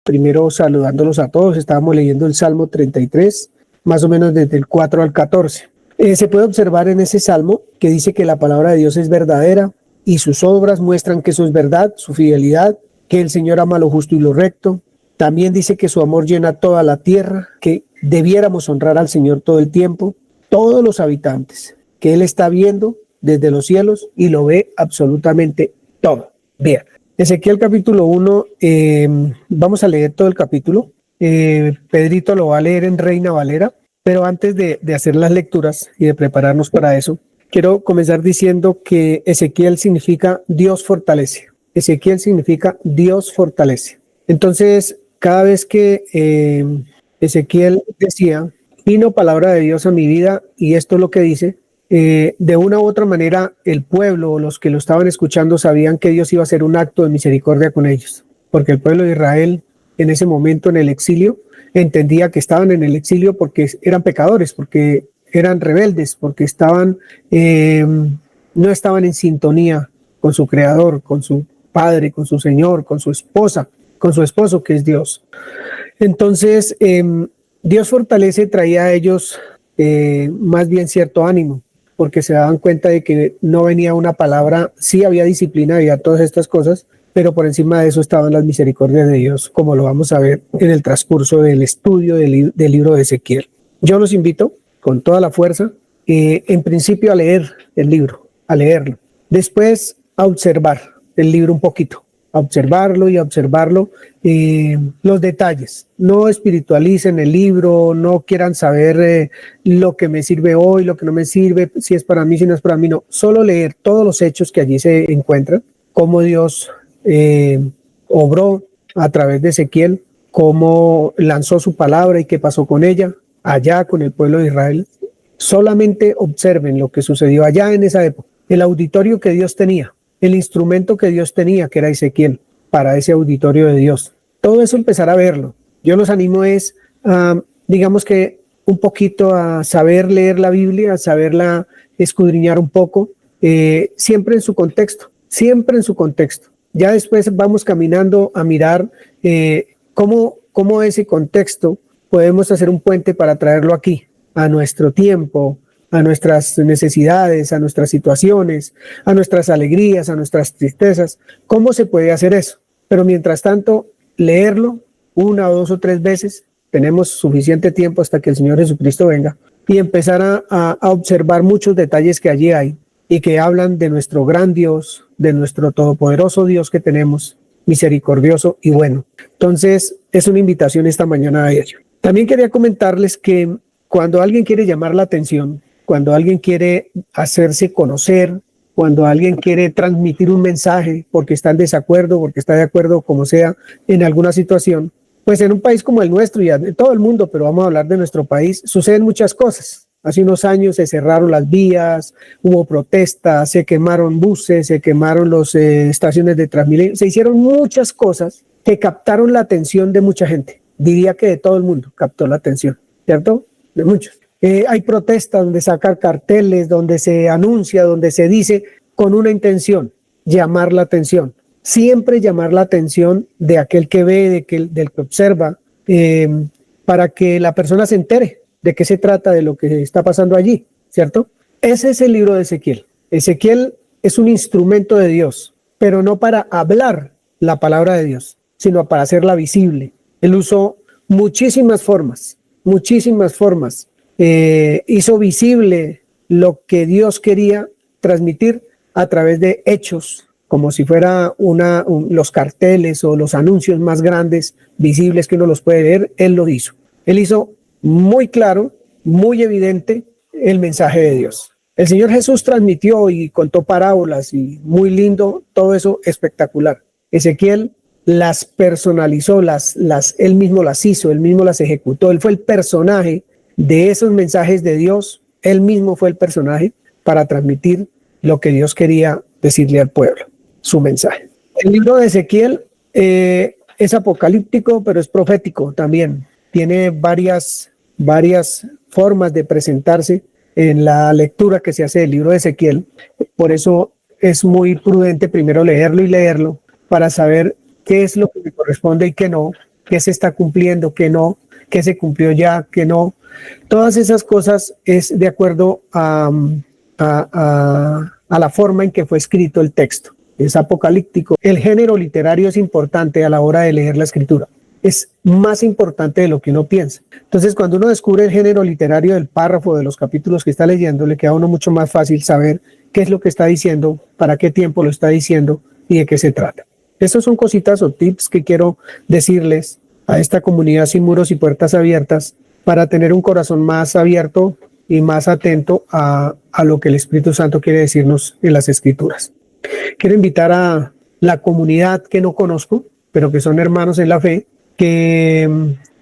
primero saludándolos a todos. Estábamos leyendo el Salmo 33, más o menos desde el 4 al 14. Se puede observar en ese Salmo que dice que la palabra de Dios es verdadera y sus obras muestran que eso es verdad, su fidelidad, que el Señor ama lo justo y lo recto. También dice que su amor llena toda la tierra, que debiéramos honrar al Señor todo el tiempo, todos los habitantes, que Él está viendo desde los cielos y lo ve absolutamente todo. Bien, Ezequiel capítulo 1, vamos a leer todo el capítulo. Pedrito lo va a leer en Reina Valera, pero antes de hacer las lecturas y de prepararnos para eso, quiero comenzar diciendo que Ezequiel significa Dios fortalece. Ezequiel significa Dios fortalece. Entonces, cada vez que Ezequiel decía, vino palabra de Dios a mi vida, y esto es lo que dice, de una u otra manera el pueblo o los que lo estaban escuchando sabían que Dios iba a hacer un acto de misericordia con ellos, porque el pueblo de Israel en ese momento en el exilio entendía que estaban en el exilio porque eran pecadores, porque eran rebeldes, porque no estaban en sintonía con su Creador, con su Padre, con su Señor, con su esposa, con su esposo que es Dios. Entonces, Dios fortalece, traía a ellos más bien cierto ánimo, porque se daban cuenta de que no venía una palabra, sí había disciplina, había todas estas cosas, pero por encima de eso estaban las misericordias de Dios, como lo vamos a ver en el transcurso del estudio del libro de Ezequiel. Yo los invito con toda la fuerza, en principio a leer el libro, a leerlo, después a observar el libro un poquito, a observarlo y a observarlo, los detalles. No espiritualicen el libro, no quieran saber lo que me sirve hoy, lo que no me sirve, si es para mí, si no es para mí, no. Solo leer todos los hechos que allí se encuentran, cómo Dios obró a través de Ezequiel, cómo lanzó su palabra y qué pasó con ella, allá con el pueblo de Israel. Solamente observen lo que sucedió allá en esa época, el auditorio que Dios tenía, el instrumento que Dios tenía, que era Ezequiel, para ese auditorio de Dios. Todo eso empezar a verlo. Yo los animo digamos que un poquito a saber leer la Biblia, a saberla escudriñar un poco, siempre en su contexto, siempre en su contexto. Ya después vamos caminando a mirar cómo ese contexto podemos hacer un puente para traerlo aquí, a nuestro tiempo, a nuestras necesidades, a nuestras situaciones, a nuestras alegrías, a nuestras tristezas. ¿Cómo se puede hacer eso? Pero mientras tanto, leerlo una o dos o tres veces, tenemos suficiente tiempo hasta que el Señor Jesucristo venga, y empezar a observar muchos detalles que allí hay y que hablan de nuestro gran Dios, de nuestro todopoderoso Dios que tenemos, misericordioso y bueno. Entonces, es una invitación esta mañana a ello. También quería comentarles que cuando alguien quiere llamar la atención, cuando alguien quiere hacerse conocer, cuando alguien quiere transmitir un mensaje porque está en desacuerdo, porque está de acuerdo, como sea, en alguna situación, pues en un país como el nuestro y en todo el mundo, pero vamos a hablar de nuestro país, suceden muchas cosas. Hace unos años se cerraron las vías, hubo protestas, se quemaron buses, se quemaron las estaciones de Transmilenio, se hicieron muchas cosas que captaron la atención de mucha gente. Diría que de todo el mundo captó la atención, ¿cierto? De muchos. Hay protestas donde sacan carteles, donde se anuncia, donde se dice con una intención, llamar la atención. Siempre llamar la atención de aquel que ve, del que observa, para que la persona se entere de qué se trata, de lo que está pasando allí, ¿cierto? Ese es el libro de Ezequiel. Ezequiel es un instrumento de Dios, pero no para hablar la palabra de Dios, sino para hacerla visible. Él usó muchísimas formas. Hizo visible lo que Dios quería transmitir a través de hechos, como si fuera los carteles o los anuncios más grandes, visibles, que uno los puede leer. Él lo hizo. Él hizo muy claro, muy evidente el mensaje de Dios. El Señor Jesús transmitió y contó parábolas, y muy lindo, todo eso espectacular. Ezequiel las personalizó, él mismo las hizo, él mismo las ejecutó. Él fue el personaje de esos mensajes de Dios. Él mismo fue el personaje para transmitir lo que Dios quería decirle al pueblo, su mensaje. El libro de Ezequiel es apocalíptico, pero es profético también. Tiene varias formas de presentarse en la lectura que se hace del libro de Ezequiel. Por eso es muy prudente primero leerlo para saber qué es lo que me corresponde y qué no, qué se está cumpliendo, qué no, qué se cumplió ya, qué no. Todas esas cosas es de acuerdo a la forma en que fue escrito el texto. Es apocalíptico. El género literario es importante a la hora de leer la escritura. Es más importante de lo que uno piensa. Entonces, cuando uno descubre el género literario del párrafo, de los capítulos que está leyendo, le queda a uno mucho más fácil saber qué es lo que está diciendo, para qué tiempo lo está diciendo y de qué se trata. Esas son cositas o tips que quiero decirles a esta comunidad sin muros y puertas abiertas para tener un corazón más abierto y más atento a lo que el Espíritu Santo quiere decirnos en las Escrituras. Quiero invitar a la comunidad que no conozco, pero que son hermanos en la fe, que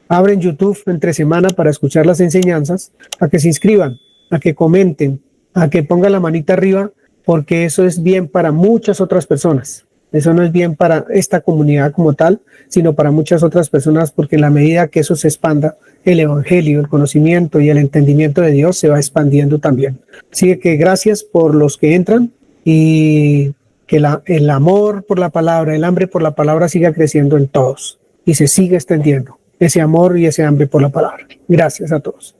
abren YouTube entre semana para escuchar las enseñanzas, a que se inscriban, a que comenten, a que pongan la manita arriba, porque eso es bien para muchas otras personas. Eso no es bien para esta comunidad como tal, sino para muchas otras personas, porque en la medida que eso se expanda, el evangelio, el conocimiento y el entendimiento de Dios se va expandiendo también. Así que gracias por los que entran y que el amor por la palabra, el hambre por la palabra siga creciendo en todos y se siga extendiendo ese amor y ese hambre por la palabra. Gracias a todos.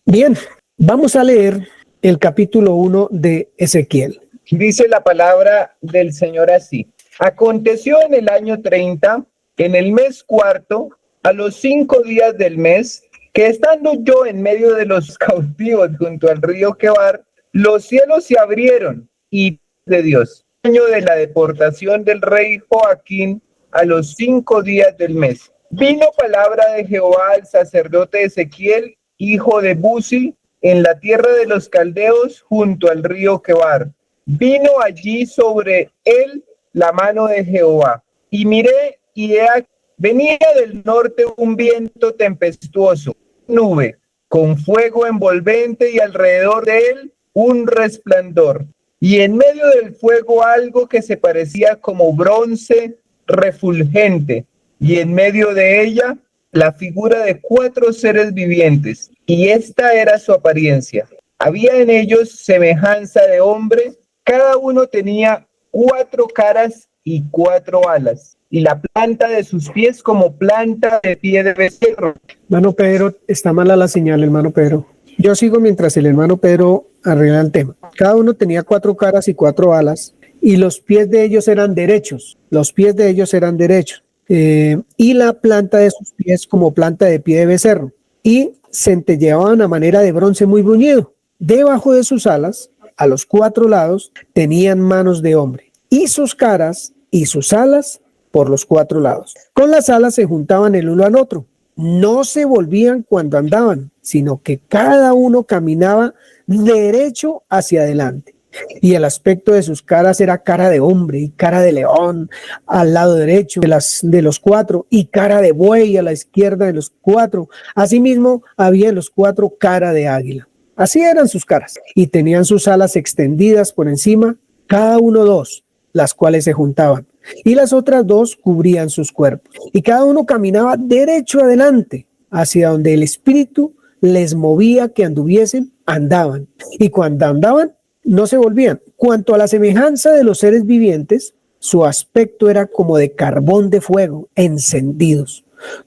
Bien, vamos a leer el capítulo 1 de Ezequiel. Dice la palabra del Señor así. Aconteció en el año 30, en el mes cuarto, a los 5 días del mes, que estando yo en medio de los cautivos junto al río Quebar, los cielos se abrieron y de Dios. Año de la deportación del rey Joaquín, a los 5 días del mes. Vino palabra de Jehová al sacerdote Ezequiel, hijo de Buzi, en la tierra de los caldeos junto al río Quebar. Vino allí sobre él la mano de Jehová. Y miré, y he aquí, venía del norte un viento tempestuoso, nube, con fuego envolvente y alrededor de él un resplandor. Y en medio del fuego algo que se parecía como bronce refulgente. Y en medio de ella la figura de 4 seres vivientes. Y esta era su apariencia. Había en ellos semejanza de hombre. Cada uno tenía 4 caras y 4 alas, y la planta de sus pies como planta de pie de becerro. Hermano Pedro, está mala la señal, hermano Pedro. Yo sigo mientras el hermano Pedro arregla el tema. Cada uno tenía 4 caras y 4 alas, y los pies de ellos eran derechos. Los pies de ellos eran derechos. Y la planta de sus pies como planta de pie de becerro. Y centelleaban a manera de bronce muy bruñido. Debajo de sus alas, a los 4 lados, tenían manos de hombre, y sus caras y sus alas por los 4 lados. Con las alas se juntaban el uno al otro. No se volvían cuando andaban, sino que cada uno caminaba derecho hacia adelante. Y el aspecto de sus caras era cara de hombre y cara de león al lado derecho de los 4, y cara de buey a la izquierda de los 4. Asimismo, había en los 4 cara de águila. Así eran sus caras, y tenían sus alas extendidas por encima, cada uno 2, las cuales se juntaban, y las otras 2 cubrían sus cuerpos, y cada uno caminaba derecho adelante, hacia donde el Espíritu les movía que anduviesen, andaban, y cuando andaban, no se volvían. Cuanto a la semejanza de los seres vivientes, su aspecto era como de carbón de fuego, encendidos,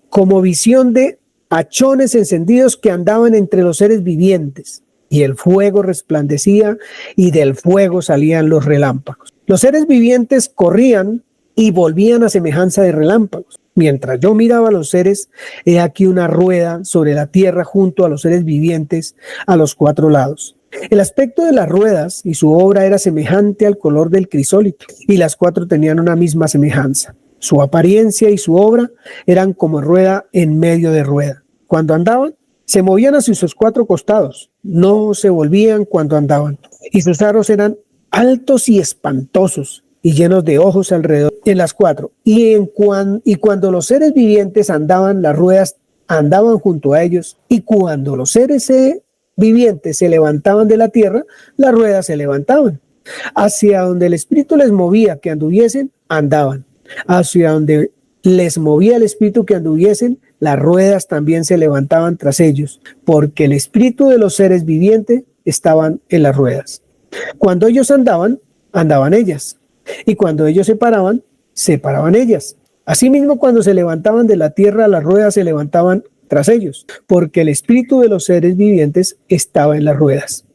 como visión de hachones encendidos que andaban entre los seres vivientes, y el fuego resplandecía, y del fuego salían los relámpagos. Los seres vivientes corrían y volvían a semejanza de relámpagos. Mientras yo miraba a los seres, he aquí una rueda sobre la tierra junto a los seres vivientes a los 4 lados. El aspecto de las ruedas y su obra era semejante al color del crisólito, y las 4 tenían una misma semejanza. Su apariencia y su obra eran como rueda en medio de rueda. Cuando andaban, se movían hacia sus 4 costados, no se volvían cuando andaban, y sus aros eran altos y espantosos, y llenos de ojos alrededor en las 4. Y cuando los seres vivientes andaban, las ruedas andaban junto a ellos, y cuando los seres vivientes se levantaban de la tierra, las ruedas se levantaban. Hacia donde el Espíritu les movía que anduviesen, andaban. Hacia donde les movía el Espíritu que anduviesen, las ruedas también se levantaban tras ellos, porque el Espíritu de los seres vivientes estaban en las ruedas. Cuando ellos andaban, andaban ellas, y cuando ellos se paraban ellas. Asimismo, cuando se levantaban de la tierra, las ruedas se levantaban tras ellos, porque el espíritu de los seres vivientes estaba en las ruedas.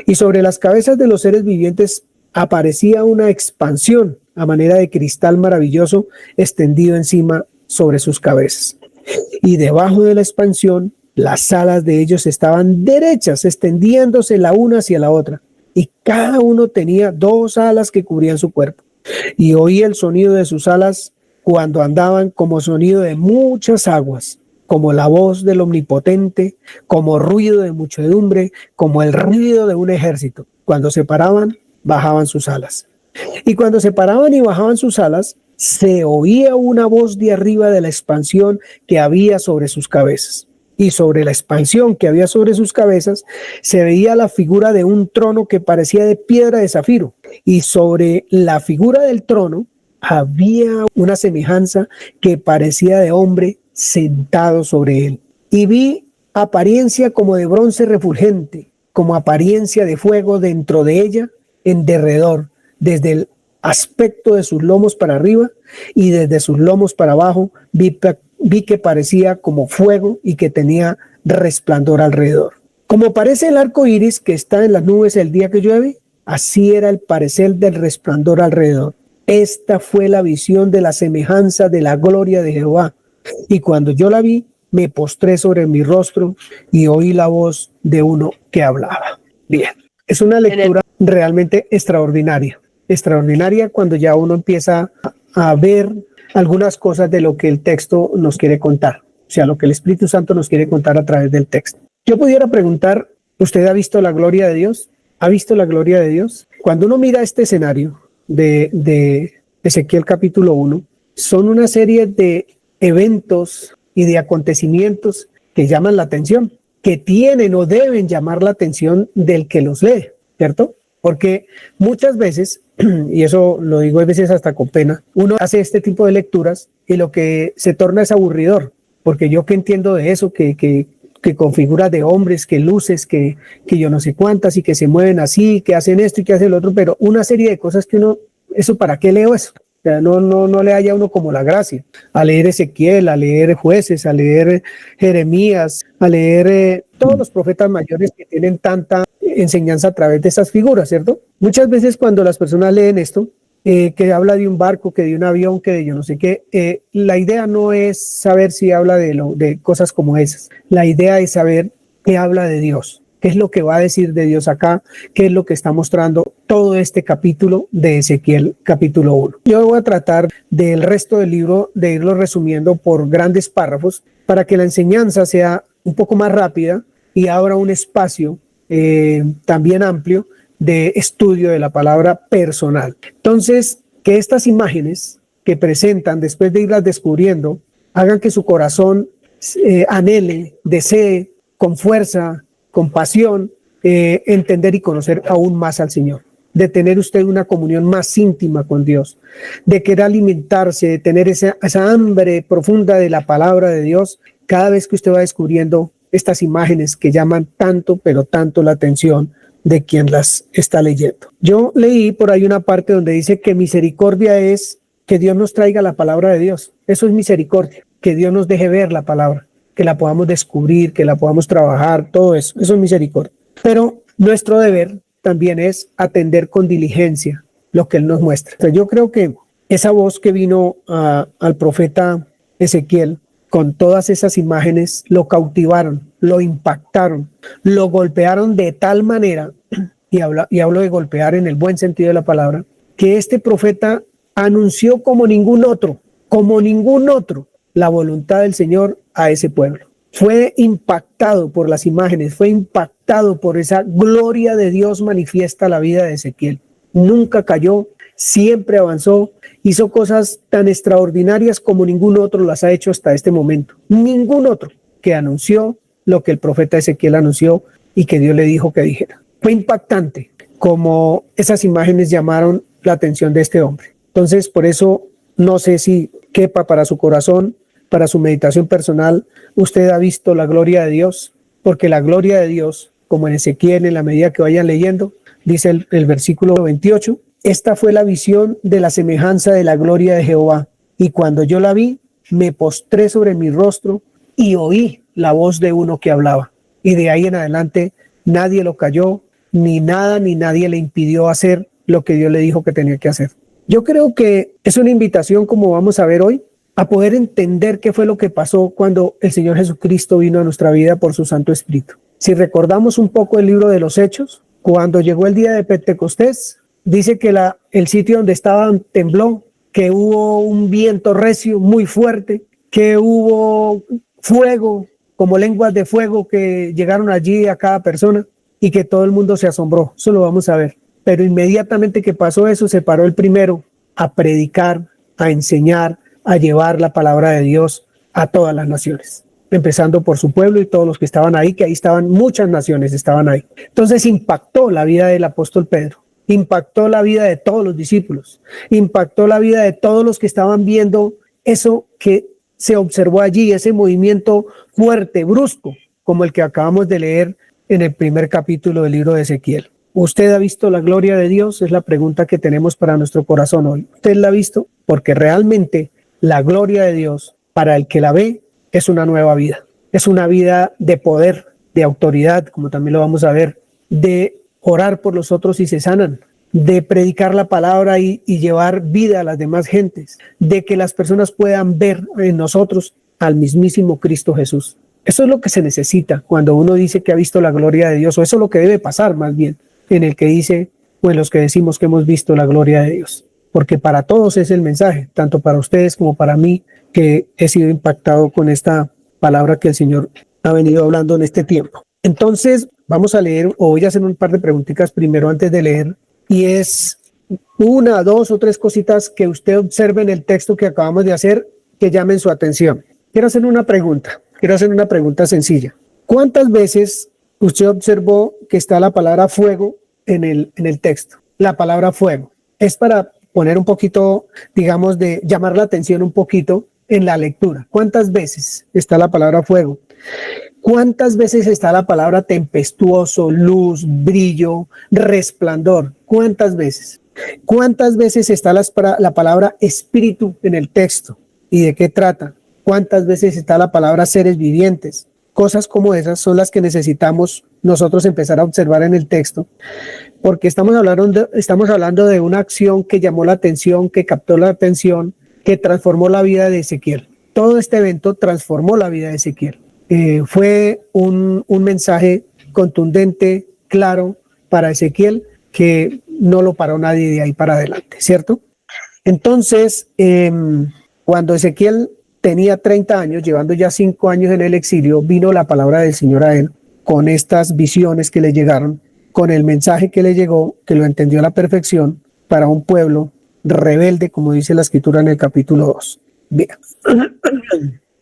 Y sobre las cabezas de los seres vivientes aparecía una expansión a manera de cristal maravilloso extendido encima sobre sus cabezas. Y debajo de la expansión, las alas de ellos estaban derechas, extendiéndose la una hacia la otra. Y cada uno tenía 2 alas que cubrían su cuerpo. Y oía el sonido de sus alas cuando andaban como sonido de muchas aguas, como la voz del Omnipotente, como ruido de muchedumbre, como el ruido de un ejército. Cuando se paraban, bajaban sus alas. Y cuando se paraban y bajaban sus alas, se oía una voz de arriba de la expansión que había sobre sus cabezas. Y sobre la expansión que había sobre sus cabezas se veía la figura de un trono que parecía de piedra de zafiro. Y sobre la figura del trono había una semejanza que parecía de hombre sentado sobre él. Y vi apariencia como de bronce refulgente, como apariencia de fuego dentro de ella, en derredor, desde el aspecto de sus lomos para arriba y desde sus lomos para abajo vi que parecía como fuego y que tenía resplandor alrededor. Como parece el arco iris que está en las nubes el día que llueve, así era el parecer del resplandor alrededor. Esta fue la visión de la semejanza de la gloria de Jehová. Y cuando yo la vi, me postré sobre mi rostro y oí la voz de uno que hablaba. Bien, es una lectura realmente extraordinaria. Extraordinaria cuando ya uno empieza a ver algunas cosas de lo que el texto nos quiere contar, o sea, lo que el Espíritu Santo nos quiere contar a través del texto. Yo pudiera preguntar, ¿usted ha visto la gloria de Dios? ¿Ha visto la gloria de Dios? Cuando uno mira este escenario de Ezequiel capítulo 1, son una serie de eventos y de acontecimientos que llaman la atención, que tienen o deben llamar la atención del que los lee, ¿cierto? Porque muchas veces, y eso lo digo a veces hasta con pena, uno hace este tipo de lecturas y lo que se torna es aburridor, porque yo que entiendo de eso, que con figuras de hombres, que luces, que yo no sé cuántas y que se mueven así, que hacen esto y que hacen lo otro, pero una serie de cosas que uno, ¿eso para qué leo eso? O sea, no le haya uno como la gracia a leer Ezequiel, a leer Jueces, a leer Jeremías, a leer todos los profetas mayores que tienen tanta enseñanza a través de esas figuras, ¿cierto? Muchas veces cuando las personas leen esto, que habla de un barco, que de un avión, que de yo no sé qué, la idea no es saber si habla de cosas como esas. La idea es saber qué habla de Dios, qué es lo que va a decir de Dios acá, qué es lo que está mostrando todo este capítulo de Ezequiel, capítulo 1. Yo voy a tratar del resto del libro de irlo resumiendo por grandes párrafos para que la enseñanza sea un poco más rápida y abra un espacio también amplio de estudio de la palabra personal. Entonces, que estas imágenes que presentan, después de irlas descubriendo, hagan que su corazón anhele, desee con fuerza, con pasión, entender y conocer aún más al Señor, de tener usted una comunión más íntima con Dios, de querer alimentarse, de tener esa hambre profunda de la palabra de Dios, cada vez que usted va descubriendo estas imágenes que llaman tanto, pero tanto la atención de quien las está leyendo. Yo leí por ahí una parte donde dice que misericordia es que Dios nos traiga la palabra de Dios. Eso es misericordia, que Dios nos deje ver la palabra, que la podamos descubrir, que la podamos trabajar, todo eso. Eso es misericordia. Pero nuestro deber también es atender con diligencia lo que Él nos muestra. O sea, yo creo que esa voz que vino al profeta Ezequiel con todas esas imágenes lo cautivaron, lo impactaron, lo golpearon de tal manera, y hablo de golpear en el buen sentido de la palabra, que este profeta anunció como ningún otro, la voluntad del Señor a ese pueblo. Fue impactado por las imágenes, fue impactado por esa gloria de Dios manifiesta la vida de Ezequiel. Nunca cayó, siempre avanzó, hizo cosas tan extraordinarias como ningún otro las ha hecho hasta este momento. Ningún otro que anunció lo que el profeta Ezequiel anunció y que Dios le dijo que dijera. Fue impactante como esas imágenes llamaron la atención de este hombre. Entonces, por eso, no sé si quepa para su corazón, para su meditación personal, usted ha visto la gloria de Dios, porque la gloria de Dios, como en Ezequiel, en la medida que vayan leyendo, dice el versículo 28, esta fue la visión de la semejanza de la gloria de Jehová. y cuando yo la vi, me postré sobre mi rostro y oí la voz de uno que hablaba. Y de ahí en adelante nadie lo cayó, ni nada, ni nadie le impidió hacer lo que Dios le dijo que tenía que hacer. Yo creo que es una invitación, como vamos a ver hoy, a poder entender qué fue lo que pasó cuando el Señor Jesucristo vino a nuestra vida por su Santo Espíritu. Si recordamos un poco el libro de los Hechos, cuando llegó el día de Pentecostés, dice que el sitio donde estaban tembló, que hubo un viento recio muy fuerte, que hubo fuego, como lenguas de fuego que llegaron allí a cada persona y que todo el mundo se asombró. Eso lo vamos a ver. Pero inmediatamente que pasó eso, se paró el primero a predicar, a enseñar, a llevar la palabra de Dios a todas las naciones, empezando por su pueblo y todos los que estaban ahí, que ahí estaban muchas naciones, estaban ahí. Entonces impactó la vida del apóstol Pedro, impactó la vida de todos los discípulos, impactó la vida de todos los que estaban viendo eso que se observó allí, ese movimiento fuerte, brusco, como el que acabamos de leer en el primer capítulo del libro de Ezequiel. ¿Usted ha visto la gloria de Dios? Es la pregunta que tenemos para nuestro corazón hoy. ¿Usted la ha visto? Porque realmente la gloria de Dios, para el que la ve, es una nueva vida. Es una vida de poder, de autoridad, como también lo vamos a ver, de orar por los otros y se sanan, de predicar la palabra y llevar vida a las demás gentes, de que las personas puedan ver en nosotros al mismísimo Cristo Jesús. Eso es lo que se necesita cuando uno dice que ha visto la gloria de Dios, o eso es lo que debe pasar más bien, en el que dice, o en los que decimos que hemos visto la gloria de Dios. Porque para todos es el mensaje, tanto para ustedes como para mí, que he sido impactado con esta palabra que el Señor ha venido hablando en este tiempo. Entonces, vamos a leer, o voy a hacer un par de preguntitas primero antes de leer, y es una, dos o tres cositas que usted observe en el texto que acabamos de hacer que llamen su atención. Quiero hacer una pregunta sencilla. ¿Cuántas veces usted observó que está la palabra fuego en el texto? La palabra fuego. Es para poner un poquito, digamos, de llamar la atención un poquito en la lectura. ¿Cuántas veces está la palabra fuego? ¿Cuántas veces está la palabra tempestuoso, luz, brillo, resplandor? ¿Cuántas veces? ¿Cuántas veces está la palabra espíritu en el texto? ¿Y de qué trata? ¿Cuántas veces está la palabra seres vivientes? Cosas como esas son las que necesitamos nosotros empezar a observar en el texto, porque estamos hablando de una acción que llamó la atención, que captó la atención, que transformó la vida de Ezequiel. Todo este evento transformó la vida de Ezequiel. Fue un mensaje contundente, claro, para Ezequiel, que no lo paró nadie de ahí para adelante, ¿cierto? Entonces, cuando Ezequiel tenía 30 años, llevando ya 5 años en el exilio, vino la palabra del Señor a él con estas visiones que le llegaron, con el mensaje que le llegó, que lo entendió a la perfección, para un pueblo rebelde, como dice la Escritura en el capítulo 2. Bien.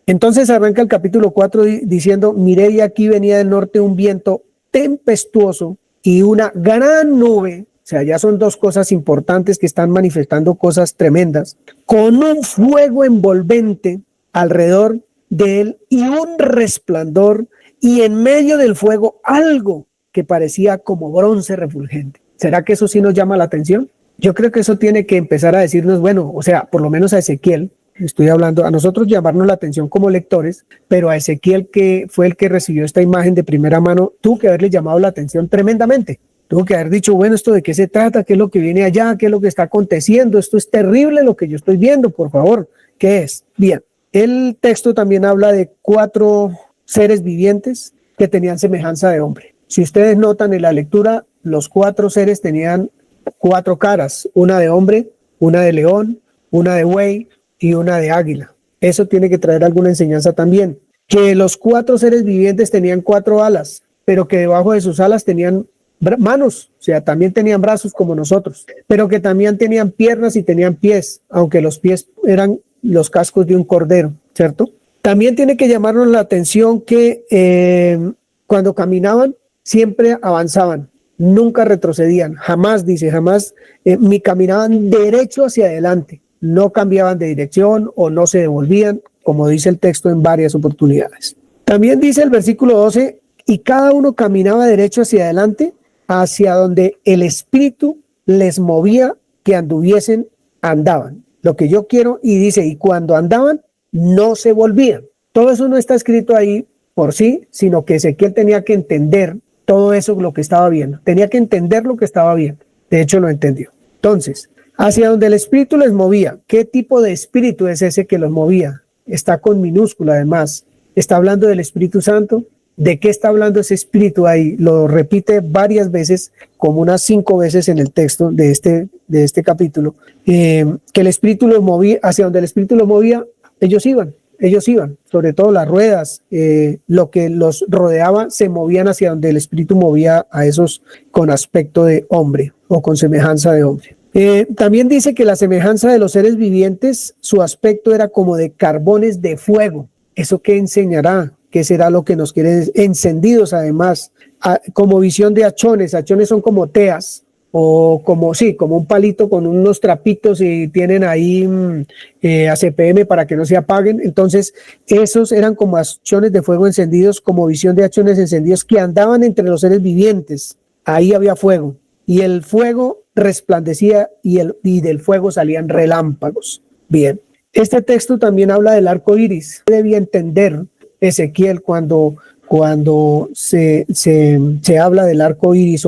Entonces arranca el capítulo 4 diciendo, miré y aquí venía del norte un viento tempestuoso y una gran nube, o sea, ya son dos cosas importantes que están manifestando cosas tremendas, con un fuego envolvente alrededor de él y un resplandor, y en medio del fuego algo que parecía como bronce refulgente. ¿Será que eso sí nos llama la atención? Yo creo que eso tiene que empezar a decirnos, bueno, o sea, por lo menos a Ezequiel, estoy hablando, a nosotros llamarnos la atención como lectores, pero a Ezequiel, que fue el que recibió esta imagen de primera mano, tuvo que haberle llamado la atención tremendamente. Tuvo que haber dicho, bueno, ¿esto de qué se trata? ¿Qué es lo que viene allá? ¿Qué es lo que está aconteciendo? Esto es terrible lo que yo estoy viendo, por favor. ¿Qué es? Bien, el texto también habla de 4 seres vivientes que tenían semejanza de hombre. Si ustedes notan en la lectura, los 4 seres tenían 4 caras, una de hombre, una de león, una de buey y una de águila. Eso tiene que traer alguna enseñanza también. Que los 4 seres vivientes tenían 4 alas, pero que debajo de sus alas tenían manos, o sea, también tenían brazos como nosotros, pero que también tenían piernas y tenían pies, aunque los pies eran los cascos de un cordero, ¿cierto? También tiene que llamarnos la atención que cuando caminaban siempre avanzaban, nunca retrocedían, jamás, ni caminaban derecho hacia adelante, no cambiaban de dirección o no se devolvían, como dice el texto en varias oportunidades. También dice el versículo 12, y cada uno caminaba derecho hacia adelante, hacia donde el Espíritu les movía que anduviesen, andaban. lo que yo quiero, y dice, y cuando andaban, no se volvían. Todo eso no está escrito ahí por sí, sino que Ezequiel tenía que entender todo eso, lo que estaba viendo. Tenía que entender lo que estaba viendo. De hecho, lo entendió. Entonces, hacia donde el Espíritu les movía. ¿Qué tipo de espíritu es ese que los movía? Está con minúscula, además. Está hablando del Espíritu Santo. ¿De qué está hablando ese espíritu ahí? Lo repite varias veces, como unas 5 veces en el texto de este capítulo, que el espíritu los movía, hacia donde el espíritu los movía, ellos iban, sobre todo las ruedas, lo que los rodeaba, se movían hacia donde el espíritu movía a esos con aspecto de hombre o con semejanza de hombre. También dice que la semejanza de los seres vivientes, su aspecto era como de carbones de fuego. ¿Eso qué enseñará? ¿Qué será lo que nos quiere? Encendidos, además, como visión de hachones. Hachones son como teas, o como un palito con unos trapitos y tienen ahí ACPM para que no se apaguen. Entonces, esos eran como hachones de fuego encendidos, como visión de hachones encendidos que andaban entre los seres vivientes. Ahí había fuego. Y el fuego resplandecía y del fuego salían relámpagos. Bien. Este texto también habla del arco iris. Debía entender Ezequiel cuando se habla del arco iris,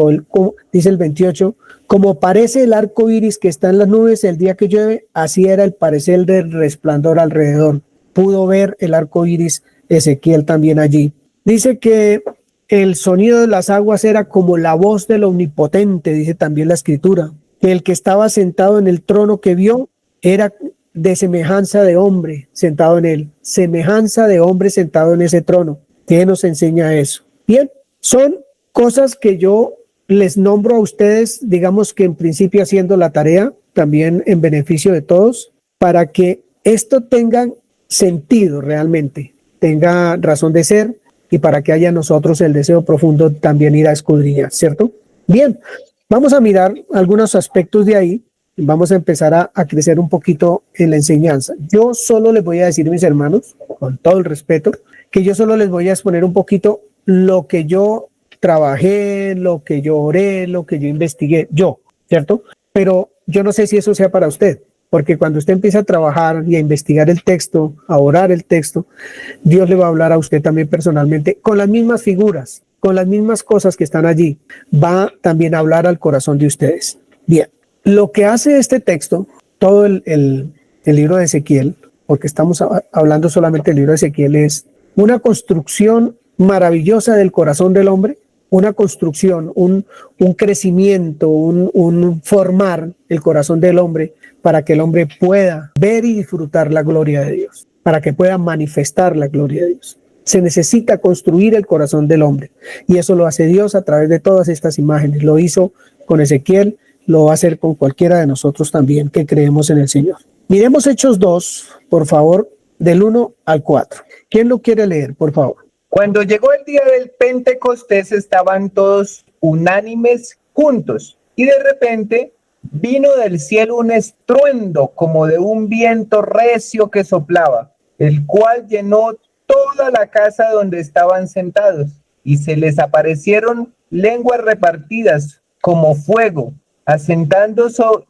dice el 28, como parece el arco iris que está en las nubes el día que llueve, así era el parecer del resplandor alrededor. Pudo ver el arco iris Ezequiel también allí. Dice que el sonido de las aguas era como la voz del Omnipotente, dice también la Escritura, que el que estaba sentado en el trono que vio era de semejanza de hombre sentado en él, semejanza de hombre sentado en ese trono. ¿Qué nos enseña eso? Bien, son cosas que yo les nombro a ustedes, digamos que en principio haciendo la tarea, también en beneficio de todos, para que esto tenga sentido realmente, tenga razón de ser y para que haya nosotros el deseo profundo también ir a escudriñar, ¿cierto? Bien, vamos a mirar algunos aspectos de ahí. Vamos a empezar a crecer un poquito en la enseñanza. Yo solo les voy a decir, mis hermanos, con todo el respeto, que yo solo les voy a exponer un poquito lo que yo trabajé, lo que yo oré, lo que yo investigué, ¿cierto? Pero yo no sé si eso sea para usted, porque cuando usted empieza a trabajar y a investigar el texto, a orar el texto, Dios le va a hablar a usted también personalmente con las mismas figuras, con las mismas cosas que están allí. Va también a hablar al corazón de ustedes. Bien. Lo que hace este texto, todo el libro de Ezequiel, porque estamos hablando solamente del libro de Ezequiel, es una construcción maravillosa del corazón del hombre, una construcción, un crecimiento, un formar el corazón del hombre para que el hombre pueda ver y disfrutar la gloria de Dios, para que pueda manifestar la gloria de Dios. Se necesita construir el corazón del hombre y eso lo hace Dios a través de todas estas imágenes. Lo hizo con Ezequiel, lo va a hacer con cualquiera de nosotros también que creemos en el Señor. Miremos Hechos 2, por favor, del 1 al 4. ¿Quién lo quiere leer, por favor? Cuando llegó el día del Pentecostés, estaban todos unánimes juntos, y de repente vino del cielo un estruendo como de un viento recio que soplaba, el cual llenó toda la casa donde estaban sentados, y se les aparecieron lenguas repartidas como fuego,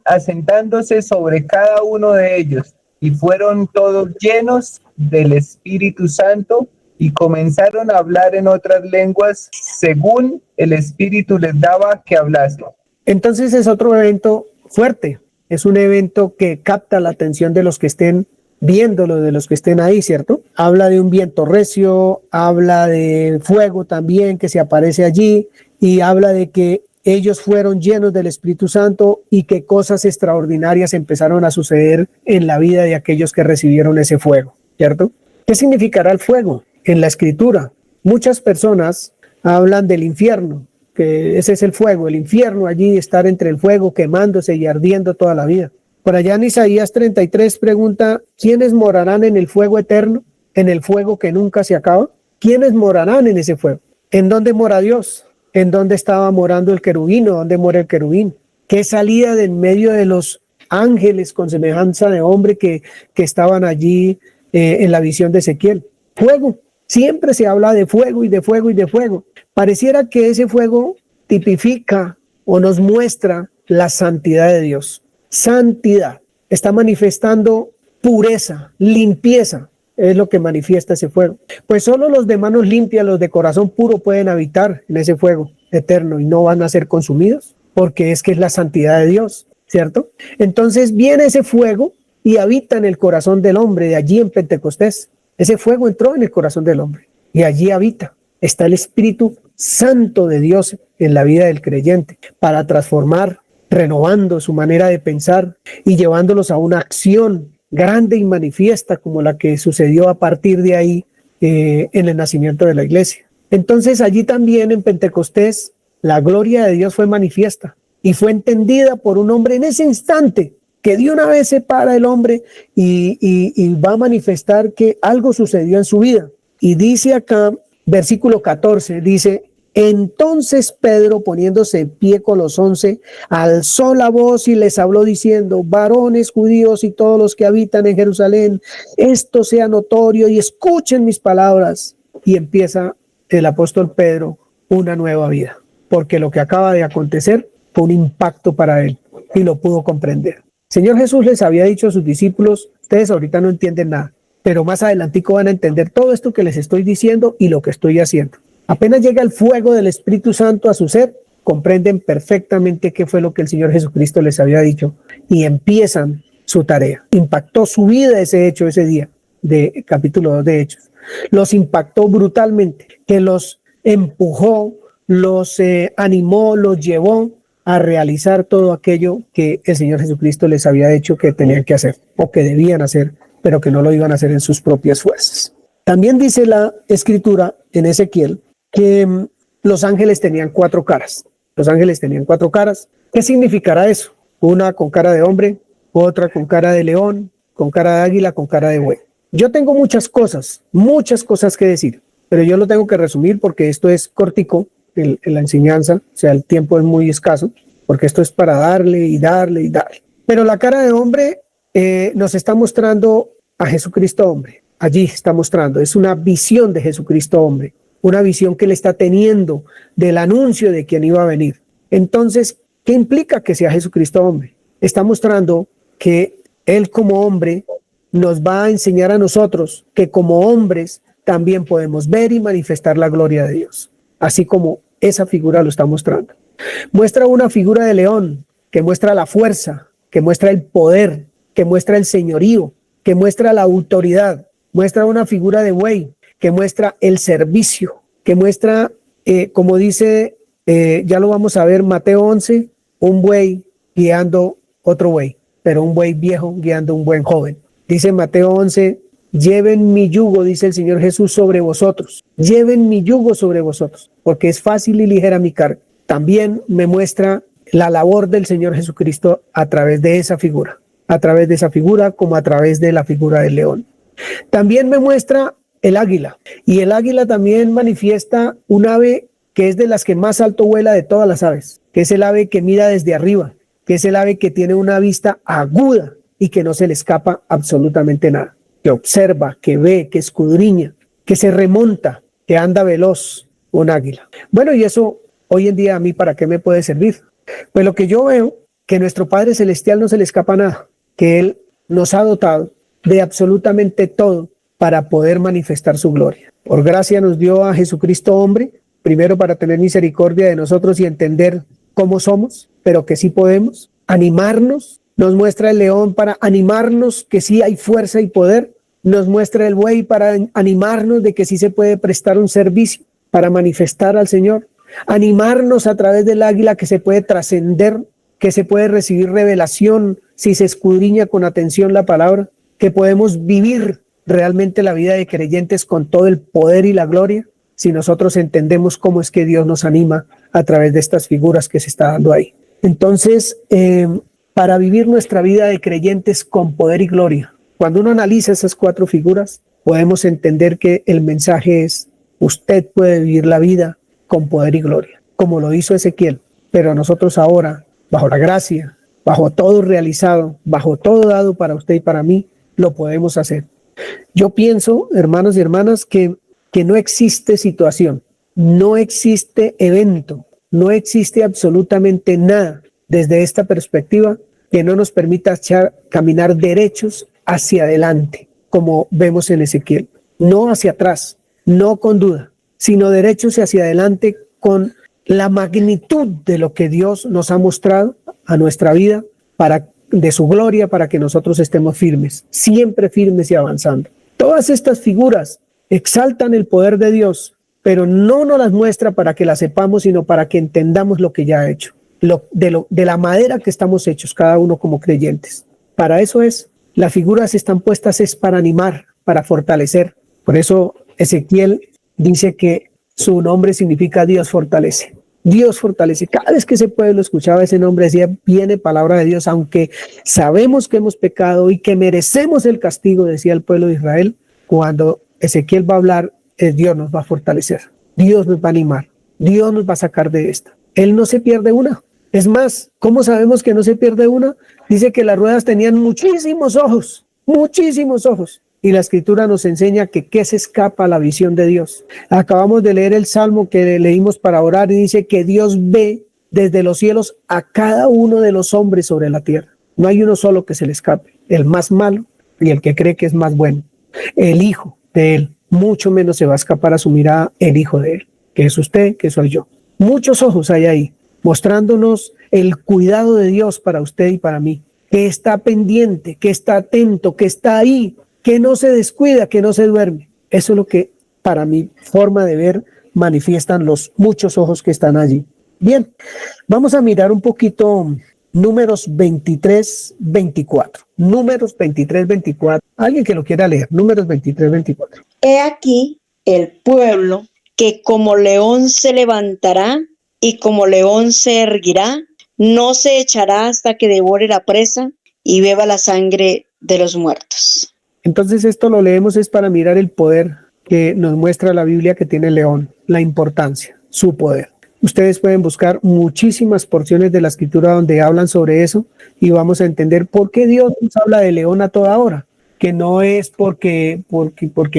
asentándose sobre cada uno de ellos, y fueron todos llenos del Espíritu Santo y comenzaron a hablar en otras lenguas según el Espíritu les daba que hablasen. Entonces es otro evento fuerte, es un evento que capta la atención de los que estén viéndolo, de los que estén ahí, ¿cierto? Habla de un viento recio, habla de fuego también que se aparece allí y habla de que ellos fueron llenos del Espíritu Santo y que cosas extraordinarias empezaron a suceder en la vida de aquellos que recibieron ese fuego, ¿cierto? ¿Qué significará el fuego? En la Escritura, muchas personas hablan del infierno, que ese es el fuego, el infierno, allí estar entre el fuego quemándose y ardiendo toda la vida. Por allá en Isaías 33 pregunta, ¿quiénes morarán en el fuego eterno, en el fuego que nunca se acaba? ¿Quiénes morarán en ese fuego? ¿En dónde mora Dios? ¿En dónde estaba morando el querubín? ¿Dónde mora el querubín? ¿Qué salía de en medio de los ángeles con semejanza de hombre que estaban allí en la visión de Ezequiel? Fuego. Siempre se habla de fuego y de fuego y de fuego. Pareciera que ese fuego tipifica o nos muestra la santidad de Dios. Santidad. está manifestando pureza, limpieza, es lo que manifiesta ese fuego. Pues solo los de manos limpias, los de corazón puro pueden habitar en ese fuego eterno y no van a ser consumidos, porque es que es la santidad de Dios, ¿cierto? Entonces viene ese fuego y habita en el corazón del hombre, de allí en Pentecostés. Ese fuego entró en el corazón del hombre y allí habita. Está el Espíritu Santo de Dios en la vida del creyente para transformar, renovando su manera de pensar y llevándolos a una acción grande y manifiesta como la que sucedió a partir de ahí en el nacimiento de la iglesia. Entonces allí también en Pentecostés la gloria de Dios fue manifiesta y fue entendida por un hombre en ese instante que de una vez se para el hombre y va a manifestar que algo sucedió en su vida. Y dice acá, versículo 14, dice: entonces Pedro, poniéndose en pie con los 11, alzó la voz y les habló diciendo: varones judíos y todos los que habitan en Jerusalén, esto sea notorio y escuchen mis palabras. Y empieza el apóstol Pedro una nueva vida, porque lo que acaba de acontecer fue un impacto para él y lo pudo comprender. Señor Jesús les había dicho a sus discípulos: ustedes ahorita no entienden nada, pero más adelantico van a entender todo esto que les estoy diciendo y lo que estoy haciendo. Apenas llega el fuego del Espíritu Santo a su ser, comprenden perfectamente qué fue lo que el Señor Jesucristo les había dicho y empiezan su tarea. Impactó su vida ese hecho, ese día de capítulo 2 de Hechos. Los impactó brutalmente, que los empujó, los animó, los llevó a realizar todo aquello que el Señor Jesucristo les había dicho que tenían que hacer o que debían hacer, pero que no lo iban a hacer en sus propias fuerzas. También dice la Escritura en Ezequiel que los ángeles tenían 4 caras. Los ángeles tenían 4 caras. ¿Qué significará eso? Una con cara de hombre, otra con cara de león, con cara de águila, con cara de buey. Yo tengo muchas cosas que decir, pero yo lo tengo que resumir porque esto es cortico en la enseñanza, o sea, el tiempo es muy escaso, porque esto es para darle y darle y darle. Pero la cara de hombre nos está mostrando a Jesucristo hombre. Allí está mostrando, es una visión de Jesucristo hombre, una visión que él está teniendo del anuncio de quien iba a venir. Entonces, ¿qué implica que sea Jesucristo hombre? Está mostrando que él como hombre nos va a enseñar a nosotros que como hombres también podemos ver y manifestar la gloria de Dios, así como esa figura lo está mostrando. Muestra una figura de león que muestra la fuerza, que muestra el poder, que muestra el señorío, que muestra la autoridad. Muestra una figura de buey que muestra el servicio, que muestra, como dice, ya lo vamos a ver, Mateo 11, un buey guiando otro buey, pero un buey viejo guiando un buen joven. Dice Mateo 11, lleven mi yugo, dice el Señor Jesús, sobre vosotros. Lleven mi yugo sobre vosotros, porque es fácil y ligera mi carga. También me muestra la labor del Señor Jesucristo a través de esa figura como a través de la figura del león. También me muestra el águila, y el águila también manifiesta un ave que es de las que más alto vuela de todas las aves, que es el ave que mira desde arriba, que es el ave que tiene una vista aguda y que no se le escapa absolutamente nada, que observa, que ve, que escudriña, que se remonta, que anda veloz, un águila. Bueno, y eso hoy en día a mí, ¿para qué me puede servir? Pues lo que yo veo, que nuestro Padre Celestial no se le escapa nada, que Él nos ha dotado de absolutamente todo para poder manifestar su gloria. Por gracia nos dio a Jesucristo hombre, primero para tener misericordia de nosotros y entender cómo somos, pero que sí podemos animarnos. Nos muestra el león para animarnos que sí hay fuerza y poder. Nos muestra el buey para animarnos de que sí se puede prestar un servicio para manifestar al Señor. Animarnos a través del águila que se puede trascender, que se puede recibir revelación si se escudriña con atención la palabra, que podemos vivir realmente la vida de creyentes con todo el poder y la gloria si nosotros entendemos cómo es que Dios nos anima a través de estas figuras que se está dando ahí. Entonces, para vivir nuestra vida de creyentes con poder y gloria, cuando uno analiza esas 4 figuras, podemos entender que el mensaje es: usted puede vivir la vida con poder y gloria, como lo hizo Ezequiel, pero nosotros ahora, bajo la gracia, bajo todo realizado, bajo todo dado para usted y para mí, lo podemos hacer. Yo pienso, hermanos y hermanas, que no existe situación, no existe evento, no existe absolutamente nada desde esta perspectiva que no nos permita caminar derechos hacia adelante, como vemos en Ezequiel, no hacia atrás, no con duda, sino derechos hacia adelante con la magnitud de lo que Dios nos ha mostrado a nuestra vida de su gloria, para que nosotros estemos firmes, siempre firmes y avanzando. Todas estas figuras exaltan el poder de Dios, pero no nos las muestra para que las sepamos, sino para que entendamos lo que ya ha hecho, de la madera que estamos hechos, cada uno como creyentes. Para eso es, las figuras están puestas es para animar, para fortalecer. Por eso Ezequiel dice que su nombre significa Dios fortalece. Dios fortalece. Cada vez que ese pueblo escuchaba ese nombre, decía, viene palabra de Dios, aunque sabemos que hemos pecado y que merecemos el castigo, decía el pueblo de Israel. Cuando Ezequiel va a hablar, Dios nos va a fortalecer, Dios nos va a animar, Dios nos va a sacar de esta. Él no se pierde una. Es más, ¿cómo sabemos que no se pierde una? Dice que las ruedas tenían muchísimos ojos. Y la escritura nos enseña que qué se escapa a la visión de Dios. Acabamos de leer el salmo que leímos para orar y dice que Dios ve desde los cielos a cada uno de los hombres sobre la tierra. No hay uno solo que se le escape, el más malo y el que cree que es más bueno. El hijo de él, mucho menos se va a escapar a su mirada el hijo de él, que es usted, que soy yo. Muchos ojos hay ahí, mostrándonos el cuidado de Dios para usted y para mí, que está pendiente, que está atento, que está ahí, que no se descuida, que no se duerme. Eso es lo que, para mi forma de ver, manifiestan los muchos ojos que están allí. Bien, vamos a mirar un poquito Números 23, 24. Números 23, 24. Alguien que lo quiera leer. Números 23, 24. He aquí el pueblo que como león se levantará y como león se erguirá, no se echará hasta que devore la presa y beba la sangre de los muertos. Entonces esto lo leemos es para mirar el poder que nos muestra la Biblia que tiene el león, la importancia, su poder. Ustedes pueden buscar muchísimas porciones de la escritura donde hablan sobre eso y vamos a entender por qué Dios nos habla de león a toda hora, que no es porque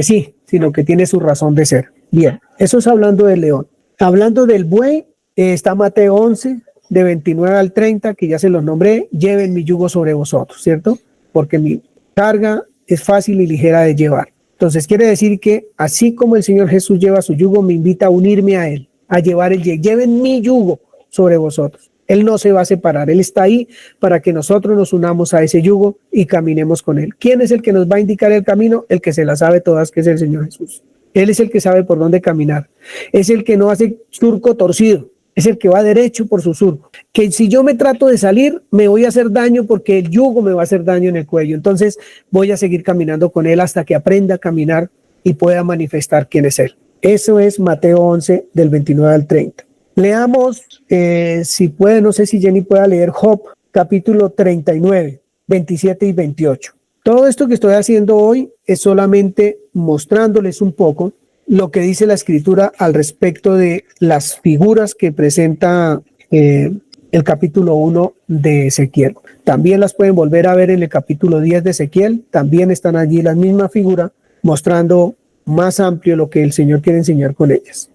sí, sino que tiene su razón de ser. Bien, eso es hablando del león. Hablando del buey, está Mateo 11, de 29 al 30, que ya se los nombré, lleven mi yugo sobre vosotros, ¿cierto? Porque mi carga es fácil y ligera de llevar. Entonces quiere decir que así como el Señor Jesús lleva su yugo, me invita a unirme a Él, a llevar lleven mi yugo sobre vosotros. Él no se va a separar, Él está ahí para que nosotros nos unamos a ese yugo y caminemos con Él. ¿Quién es el que nos va a indicar el camino? El que se la sabe todas, que es el Señor Jesús. Él es el que sabe por dónde caminar. Es el que no hace surco torcido. Es el que va derecho por su surco. Que si yo me trato de salir, me voy a hacer daño porque el yugo me va a hacer daño en el cuello. Entonces voy a seguir caminando con Él hasta que aprenda a caminar y pueda manifestar quién es Él. Eso es Mateo 11, del 29 al 30. Leamos, si puede, no sé si Jenny pueda leer Job, capítulo 39, 27 y 28. Todo esto que estoy haciendo hoy es solamente mostrándoles un poco lo que dice la escritura al respecto de las figuras que presenta el capítulo 1 de Ezequiel. También las pueden volver a ver en el capítulo 10 de Ezequiel. También están allí las mismas figuras mostrando más amplio lo que el Señor quiere enseñar con ellas.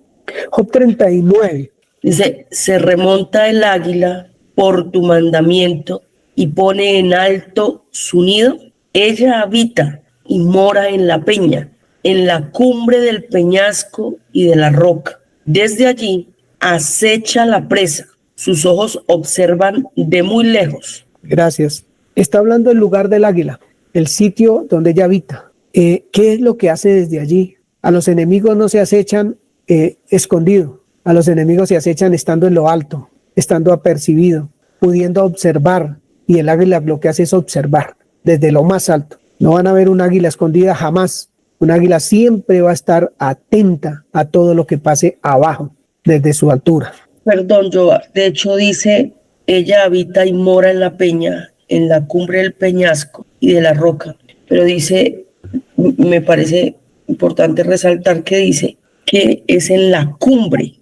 Job 39. Dice, se remonta el águila por tu mandamiento y pone en alto su nido. Ella habita y mora en la peña, en la cumbre del peñasco y de la roca. Desde allí acecha la presa. Sus ojos observan de muy lejos. Gracias. Está hablando del lugar del águila, el sitio donde ella habita. ¿Qué es lo que hace desde allí? A los enemigos no se acechan escondido. A los enemigos se acechan estando en lo alto, estando apercibido, pudiendo observar. Y el águila lo que hace es observar desde lo más alto. No van a ver un águila escondida jamás. Un águila siempre va a estar atenta a todo lo que pase abajo, desde su altura. Perdón, Joa. De hecho dice, ella habita y mora en la peña, en la cumbre del peñasco y de la roca. Pero dice, me parece importante resaltar que dice que es en la cumbre.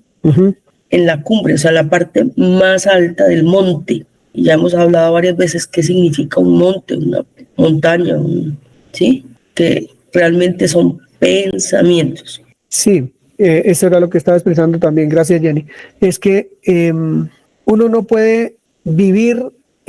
En la cumbre, o sea, la parte más alta del monte. Y ya hemos hablado varias veces qué significa un monte, una montaña, ¿sí? Que realmente son pensamientos. Sí, eso era lo que estaba expresando también. Gracias, Jenny. Es que uno no puede vivir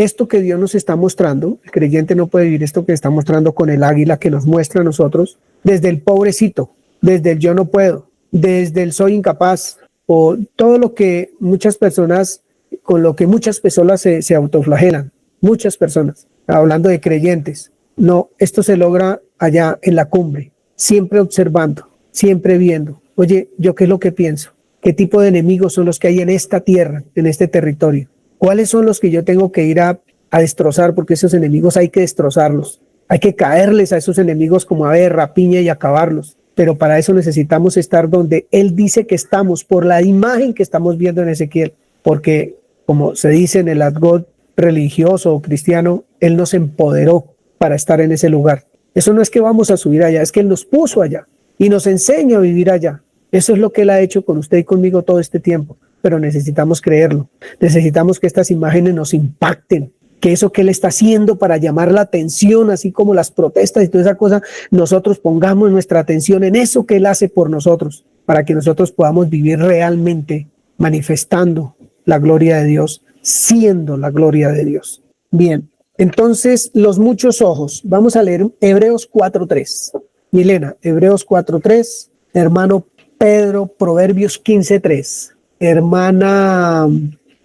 esto que Dios nos está mostrando, el creyente no puede vivir esto que está mostrando con el águila que nos muestra a nosotros, desde el pobrecito, desde el yo no puedo, desde el soy incapaz, o todo lo que muchas personas, con lo que muchas personas se autoflagelan, muchas personas, hablando de creyentes. No, esto se logra allá en la cumbre, siempre observando, siempre viendo. Oye, ¿yo qué es lo que pienso? ¿Qué tipo de enemigos son los que hay en esta tierra, en este territorio? ¿Cuáles son los que yo tengo que ir a destrozar? Porque esos enemigos hay que destrozarlos. Hay que caerles a esos enemigos como ave de rapiña y acabarlos. Pero para eso necesitamos estar donde Él dice que estamos, por la imagen que estamos viendo en Ezequiel. Porque, como se dice en el argot religioso o cristiano, Él nos empoderó para estar en ese lugar. Eso no es que vamos a subir allá, es que Él nos puso allá y nos enseña a vivir allá. Eso es lo que Él ha hecho con usted y conmigo todo este tiempo, pero necesitamos creerlo. Necesitamos que estas imágenes nos impacten, que eso que Él está haciendo para llamar la atención, así como las protestas y toda esa cosa, nosotros pongamos nuestra atención en eso que Él hace por nosotros, para que nosotros podamos vivir realmente manifestando la gloria de Dios, siendo la gloria de Dios. Bien, entonces los muchos ojos. Vamos a leer Hebreos 4:3. Milena, Hebreos 4:3. Hermano Pedro, Proverbios 15:3. Hermana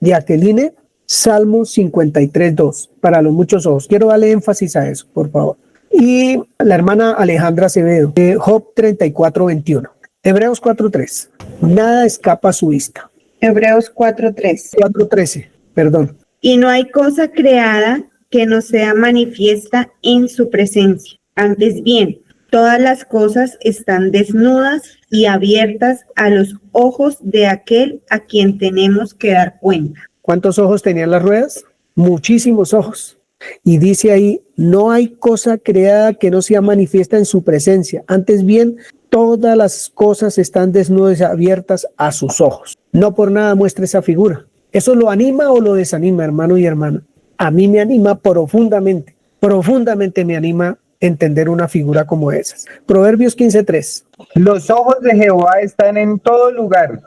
Jacqueline, Salmo 53:2. Para los muchos ojos. Quiero darle énfasis a eso, por favor. Y la hermana Alejandra Acevedo, Job 34:21. Hebreos 4:3. Nada escapa a su vista. Hebreos 4:3. 4:13, perdón. Y no hay cosa creada que no sea manifiesta en su presencia. Antes bien, todas las cosas están desnudas y abiertas a los ojos de aquel a quien tenemos que dar cuenta. ¿Cuántos ojos tenían las ruedas? Muchísimos ojos. Y dice ahí, no hay cosa creada que no sea manifiesta en su presencia. Antes bien, todas las cosas están desnudas y abiertas a sus ojos. No por nada muestra esa figura. ¿Eso lo anima o lo desanima, hermano y hermana? A mí me anima profundamente, profundamente me anima entender una figura como esas. Proverbios 15:3. Los ojos de Jehová están en todo lugar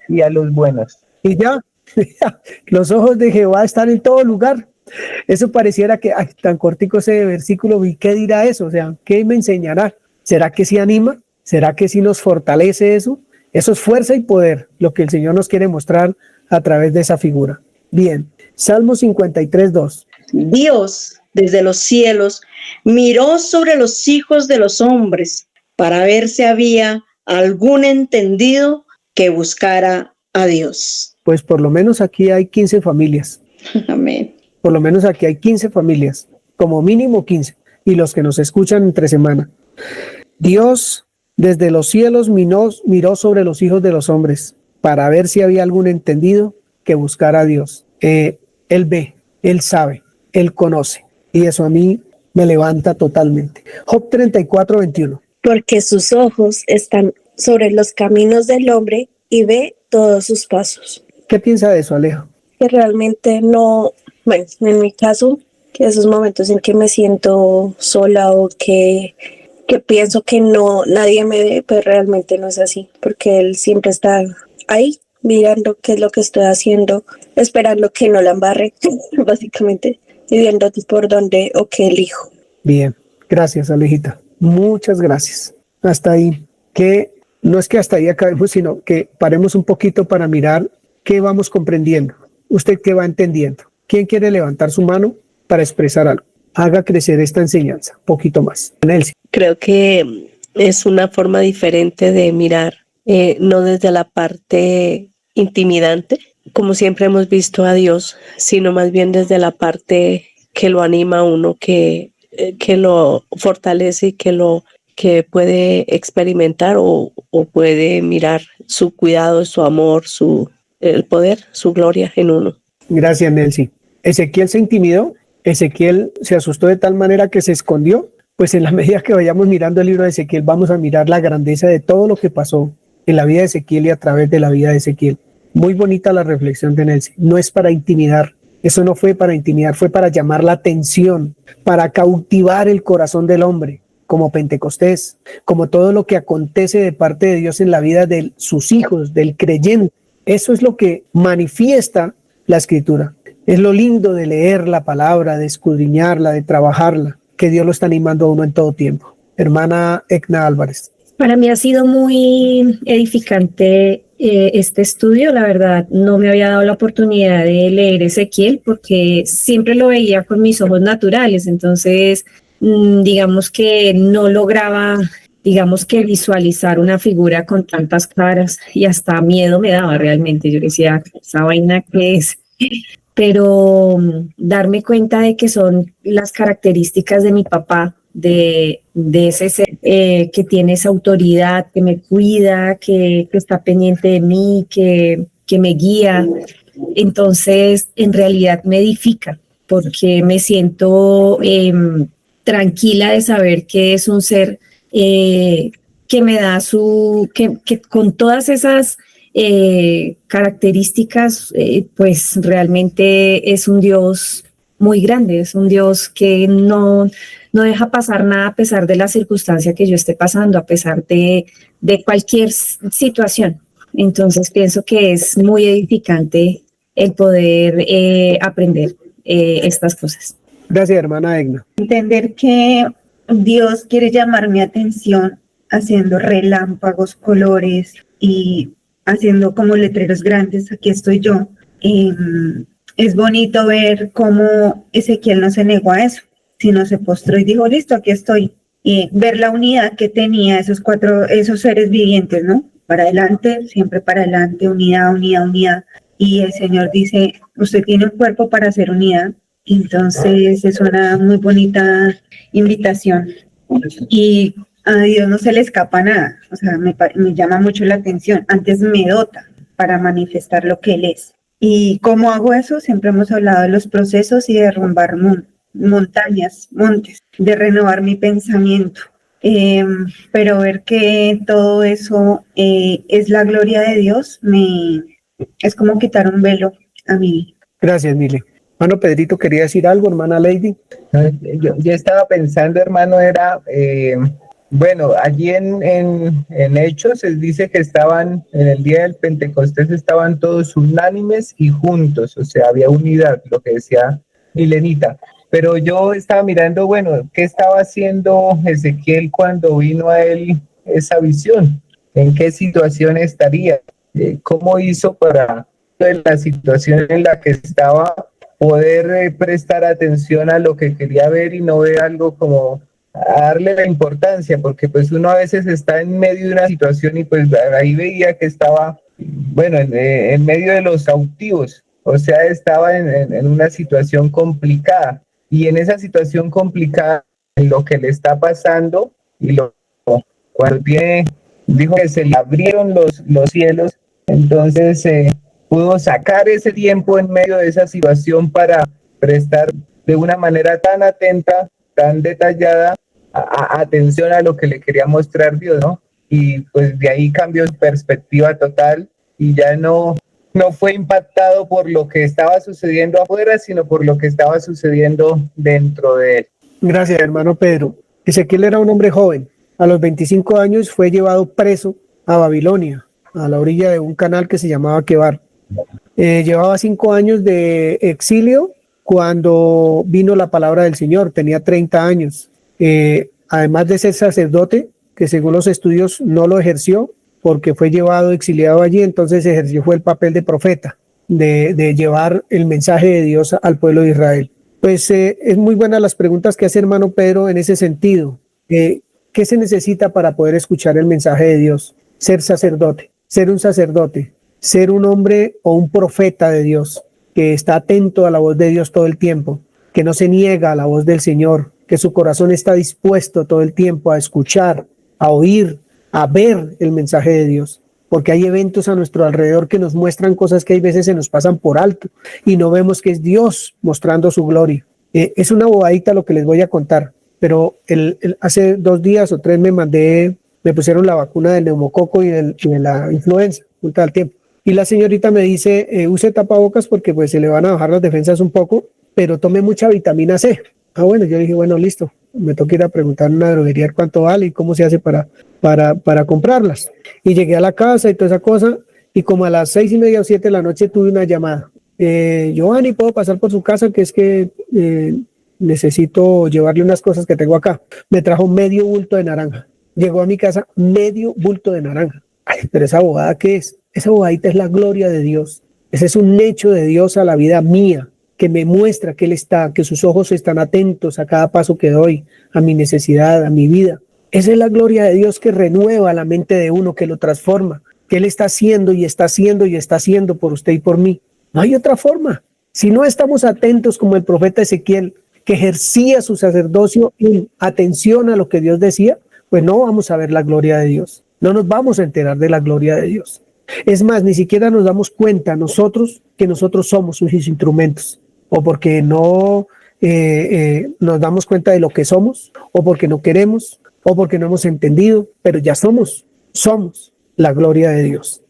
y a los buenos. Y ya, los ojos de Jehová están en todo lugar. Eso pareciera que tan cortico ese versículo, ¿y qué dirá eso? O sea, ¿qué me enseñará? ¿Será que sí anima? ¿Será que sí nos fortalece eso? Eso es fuerza y poder, lo que el Señor nos quiere mostrar a través de esa figura. Bien, Salmo 53:2. Dios, desde los cielos, miró sobre los hijos de los hombres para ver si había algún entendido que buscara a Dios. Pues por lo menos aquí hay 15 familias. Amén. Por lo menos aquí hay 15 familias, como mínimo 15, y los que nos escuchan entre semana. Dios desde los cielos miró sobre los hijos de los hombres para ver si había algún entendido que buscara a Dios. Él ve, Él sabe, Él conoce, y eso a mí me levanta totalmente. Job 34:21. Porque sus ojos están sobre los caminos del hombre y ve todos sus pasos. ¿Qué piensa de eso, Aleja? Que realmente no, bueno, en mi caso, que esos momentos en que me siento sola o que pienso que no, nadie me ve, pues realmente no es así, porque él siempre está ahí mirando qué es lo que estoy haciendo, esperando que no la embarre, básicamente, y viendo por dónde o qué elijo. Bien, gracias, Alejita. Muchas gracias. Hasta ahí, que no es que hasta ahí acabemos, sino que paremos un poquito para mirar qué vamos comprendiendo. ¿Usted qué va entendiendo? ¿Quién quiere levantar su mano para expresar algo? Haga crecer esta enseñanza un poquito más. Nelson. Creo que es una forma diferente de mirar, no desde la parte intimidante, como siempre hemos visto a Dios, sino más bien desde la parte que lo anima a uno, que lo fortalece y que puede experimentar o puede mirar su cuidado, su amor, el poder, su gloria en uno. Gracias, Nelson. Ezequiel se intimidó, Ezequiel se asustó de tal manera que se escondió. Pues en la medida que vayamos mirando el libro de Ezequiel, vamos a mirar la grandeza de todo lo que pasó en la vida de Ezequiel y a través de la vida de Ezequiel. Muy bonita la reflexión de Nelson. No es para intimidar, eso no fue para intimidar, fue para llamar la atención, para cautivar el corazón del hombre, como Pentecostés, como todo lo que acontece de parte de Dios en la vida de sus hijos, del creyente. Eso es lo que manifiesta la Escritura. Es lo lindo de leer la palabra, de escudriñarla, de trabajarla, que Dios lo está animando a uno en todo tiempo. Hermana Egna Álvarez. Para mí ha sido muy edificante este estudio. La verdad, no me había dado la oportunidad de leer Ezequiel porque siempre lo veía con mis ojos naturales. Entonces, digamos que no lograba, digamos que visualizar una figura con tantas caras y hasta miedo me daba realmente. Yo decía, ¿esa vaina qué es? Pero darme cuenta de que son las características de mi papá, de ese ser que tiene esa autoridad, que me cuida, que está pendiente de mí, que me guía. Entonces, en realidad me edifica porque me siento tranquila de saber que es un ser que me da que con todas esas características, pues realmente es un Dios muy grande, es un Dios que no deja pasar nada a pesar de la circunstancia que yo esté pasando, a pesar de cualquier situación. Entonces pienso que es muy edificante el poder aprender estas cosas. Gracias, hermana Egna. Entender que Dios quiere llamar mi atención haciendo relámpagos, colores y haciendo como letreros grandes, aquí estoy yo. Es bonito ver cómo Ezequiel no se negó a eso, sino se postró y dijo, listo, aquí estoy. Y ver la unidad que tenía esos seres vivientes, ¿no? Para adelante, siempre para adelante, unidad, unidad, unidad. Y el Señor dice, usted tiene un cuerpo para hacer unidad. Entonces es una muy bonita invitación. Y a Dios no se le escapa nada, o sea, me llama mucho la atención. Antes me dota para manifestar lo que Él es. ¿Y cómo hago eso? Siempre hemos hablado de los procesos y de derrumbar montañas, montes, de renovar mi pensamiento. Pero ver que todo eso es la gloria de Dios, es como quitar un velo a mí. Gracias, Mile. Hermano Pedrito, ¿quería decir algo, hermana Lady? Yo estaba pensando, hermano, bueno, allí en Hechos él dice que estaban, en el día del Pentecostés estaban todos unánimes y juntos, o sea, había unidad, lo que decía Milenita. Pero yo estaba mirando, bueno, ¿qué estaba haciendo Ezequiel cuando vino a él esa visión? ¿En qué situación estaría? ¿Cómo hizo para, en la situación en la que estaba, poder prestar atención a lo que quería ver y no ver algo como a darle la importancia? Porque pues uno a veces está en medio de una situación y pues ahí veía que estaba, bueno, en medio de los cautivos, o sea, estaba en una situación complicada, y en esa situación complicada, en lo que le está pasando, y cuando dijo que se le abrieron los cielos, entonces pudo sacar ese tiempo en medio de esa situación para prestar de una manera tan atenta, tan detallada, atención a lo que le quería mostrar Dios, ¿no? Y pues de ahí cambió su perspectiva total y ya no fue impactado por lo que estaba sucediendo afuera, sino por lo que estaba sucediendo dentro de él. Gracias, hermano Pedro. Ezequiel era un hombre joven. A los 25 años fue llevado preso a Babilonia, a la orilla de un canal que se llamaba Quebar. Llevaba 5 años de exilio cuando vino la palabra del Señor, tenía 30 años. Además de ser sacerdote, que según los estudios no lo ejerció porque fue llevado exiliado allí, entonces fue el papel de profeta, de llevar el mensaje de Dios al pueblo de Israel. Pues es muy buenas las preguntas que hace hermano Pedro en ese sentido. ¿Qué se necesita para poder escuchar el mensaje de Dios? Ser sacerdote, ser un sacerdote, ser un hombre o un profeta de Dios, que está atento a la voz de Dios todo el tiempo, que no se niega a la voz del Señor, que su corazón está dispuesto todo el tiempo a escuchar, a oír, a ver el mensaje de Dios, porque hay eventos a nuestro alrededor que nos muestran cosas que hay veces se nos pasan por alto y no vemos que es Dios mostrando su gloria. Es una bobadita lo que les voy a contar, pero hace 2 días o 3 me pusieron la vacuna del neumococo y de la influenza, junto al tiempo. Y la señorita me dice, use tapabocas porque pues se le van a bajar las defensas un poco, pero tome mucha vitamina C. Bueno, yo dije, bueno, listo, me toca ir a preguntar en una droguería cuánto vale y cómo se hace para comprarlas. Y llegué a la casa y toda esa cosa, y como a las 6:30 o 7 de la noche tuve una llamada Giovanni, ¿puedo pasar por su casa? Que es que necesito llevarle unas cosas que tengo acá. Me trajo medio bulto de naranja. Llegó a mi casa medio bulto de naranja. Ay, pero esa bobada, ¿qué es? Esa bobadita es la gloria de Dios. Ese es un hecho de Dios a la vida mía, que me muestra que Él está, que sus ojos están atentos a cada paso que doy, a mi necesidad, a mi vida. Esa es la gloria de Dios que renueva la mente de uno, que lo transforma, que Él está haciendo y está haciendo y está haciendo por usted y por mí. No hay otra forma. Si no estamos atentos como el profeta Ezequiel, que ejercía su sacerdocio en atención a lo que Dios decía, pues no vamos a ver la gloria de Dios. No nos vamos a enterar de la gloria de Dios. Es más, ni siquiera nos damos cuenta nosotros que nosotros somos sus instrumentos, o porque no nos damos cuenta de lo que somos, o porque no queremos, o porque no hemos entendido, pero ya somos la gloria de Dios.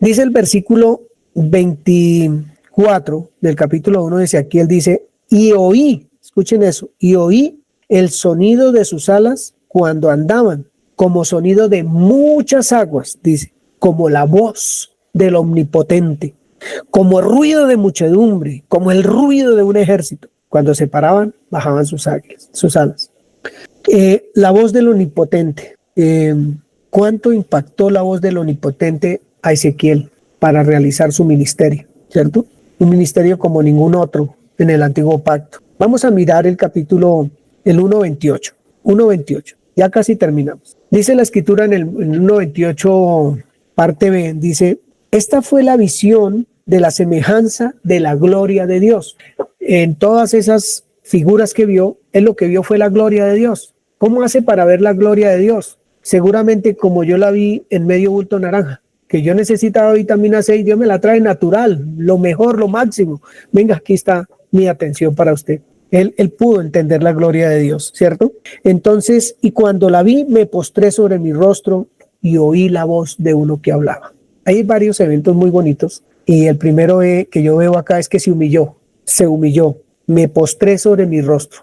Dice el versículo 24 del capítulo 1 de Ezequiel, dice, y oí, escuchen eso, y oí el sonido de sus alas cuando andaban, como sonido de muchas aguas, dice, como la voz del Omnipotente, como el ruido de muchedumbre, como el ruido de un ejército. Cuando se paraban, bajaban sus alas. La voz del Omnipotente. ¿Cuánto impactó la voz del Omnipotente a Ezequiel para realizar su ministerio? ¿Cierto? Un ministerio como ningún otro en el Antiguo Pacto. Vamos a mirar el capítulo, el 1:28. 1:28. Ya casi terminamos. Dice la escritura en el 1:28, parte B, dice, esta fue la visión de la semejanza de la gloria de Dios. En todas esas figuras que vio, él lo que vio fue la gloria de Dios. ¿Cómo hace para ver la gloria de Dios? Seguramente como yo la vi en medio bulto naranja, que yo necesitaba vitamina C y Dios me la trae natural, lo mejor, lo máximo. Venga, aquí está mi atención para usted. Él pudo entender la gloria de Dios, ¿cierto? Entonces, y cuando la vi, me postré sobre mi rostro y oí la voz de uno que hablaba. Hay varios eventos muy bonitos y el primero que yo veo acá es que se humilló, me postré sobre mi rostro.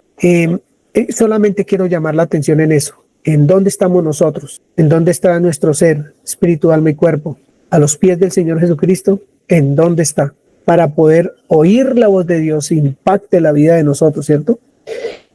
Solamente quiero llamar la atención en eso. ¿En dónde estamos nosotros? ¿En dónde está nuestro ser, espíritu, alma y cuerpo? A los pies del Señor Jesucristo, ¿en dónde está? Para poder oír la voz de Dios, impacte la vida de nosotros, ¿cierto?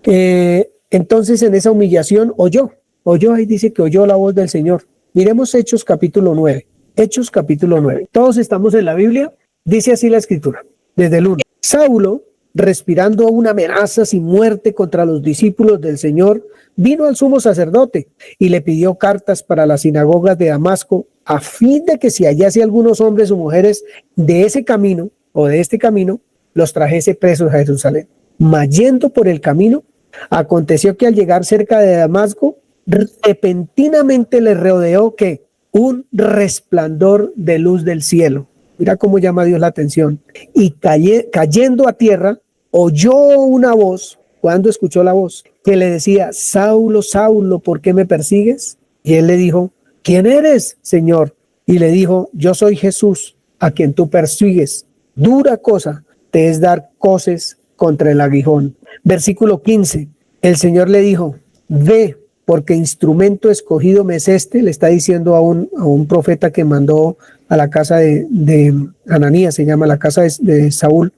Entonces en esa humillación oyó, ahí dice que oyó la voz del Señor. Miremos Hechos capítulo 9. Hechos capítulo 9. Todos estamos en la Biblia, dice así la escritura, desde el 1. Saulo, respirando una amenaza sin muerte contra los discípulos del Señor, vino al sumo sacerdote y le pidió cartas para las sinagogas de Damasco, a fin de que si hallase algunos hombres o mujeres de ese camino o de este camino, los trajese presos a Jerusalén. Mas yendo por el camino, aconteció que al llegar cerca de Damasco, repentinamente le rodeó que un resplandor de luz del cielo. Mira cómo llama Dios la atención. Y cayendo a tierra, oyó una voz. Cuando escuchó la voz, que le decía, Saulo, Saulo, ¿por qué me persigues? Y él le dijo, ¿quién eres, Señor? Y le dijo, yo soy Jesús, a quien tú persigues. Dura cosa te es dar coces contra el aguijón. Versículo 15, el Señor le dijo, ve, porque instrumento escogido me es este, le está diciendo a un profeta que mandó a la casa de Ananías, se llama la casa de Saúl,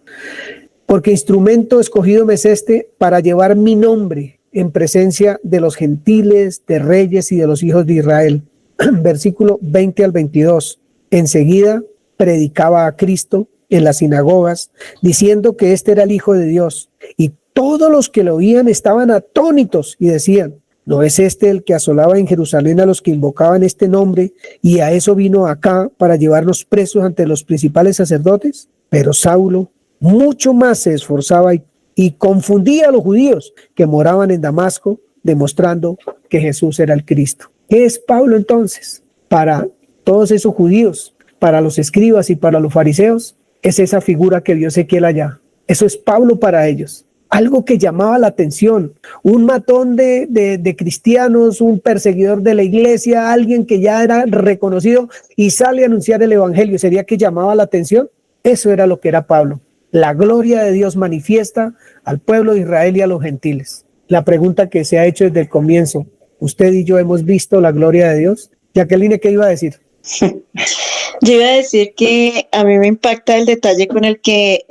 porque instrumento escogido me es este para llevar mi nombre en presencia de los gentiles, de reyes y de los hijos de Israel. Versículo 20 al 22. Enseguida predicaba a Cristo en las sinagogas, diciendo que este era el Hijo de Dios. Y todos los que lo oían estaban atónitos y decían, ¿no es este el que asolaba en Jerusalén a los que invocaban este nombre y a eso vino acá para llevarlos presos ante los principales sacerdotes? Pero Saulo mucho más se esforzaba y confundía a los judíos que moraban en Damasco, demostrando que Jesús era el Cristo. ¿Qué es Pablo entonces? Para todos esos judíos, para los escribas y para los fariseos, es esa figura que vio Ezequiel allá. Eso es Pablo para ellos. Algo que llamaba la atención, un matón de cristianos, un perseguidor de la iglesia, alguien que ya era reconocido y sale a anunciar el evangelio. ¿Sería que llamaba la atención? Eso era lo que era Pablo. La gloria de Dios manifiesta al pueblo de Israel y a los gentiles. La pregunta que se ha hecho desde el comienzo, ¿usted y yo hemos visto la gloria de Dios? Jacqueline, ¿qué iba a decir? Yo iba a decir que a mí me impacta el detalle con el que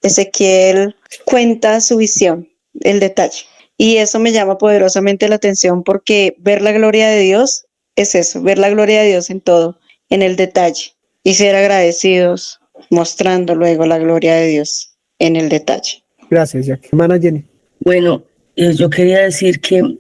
Ezequiel cuenta su visión, el detalle. Y eso me llama poderosamente la atención porque ver la gloria de Dios es eso, ver la gloria de Dios en todo, en el detalle. Y ser agradecidos, mostrando luego la gloria de Dios en el detalle. Gracias, Jackie. Hermana Jenny. Bueno, yo quería decir que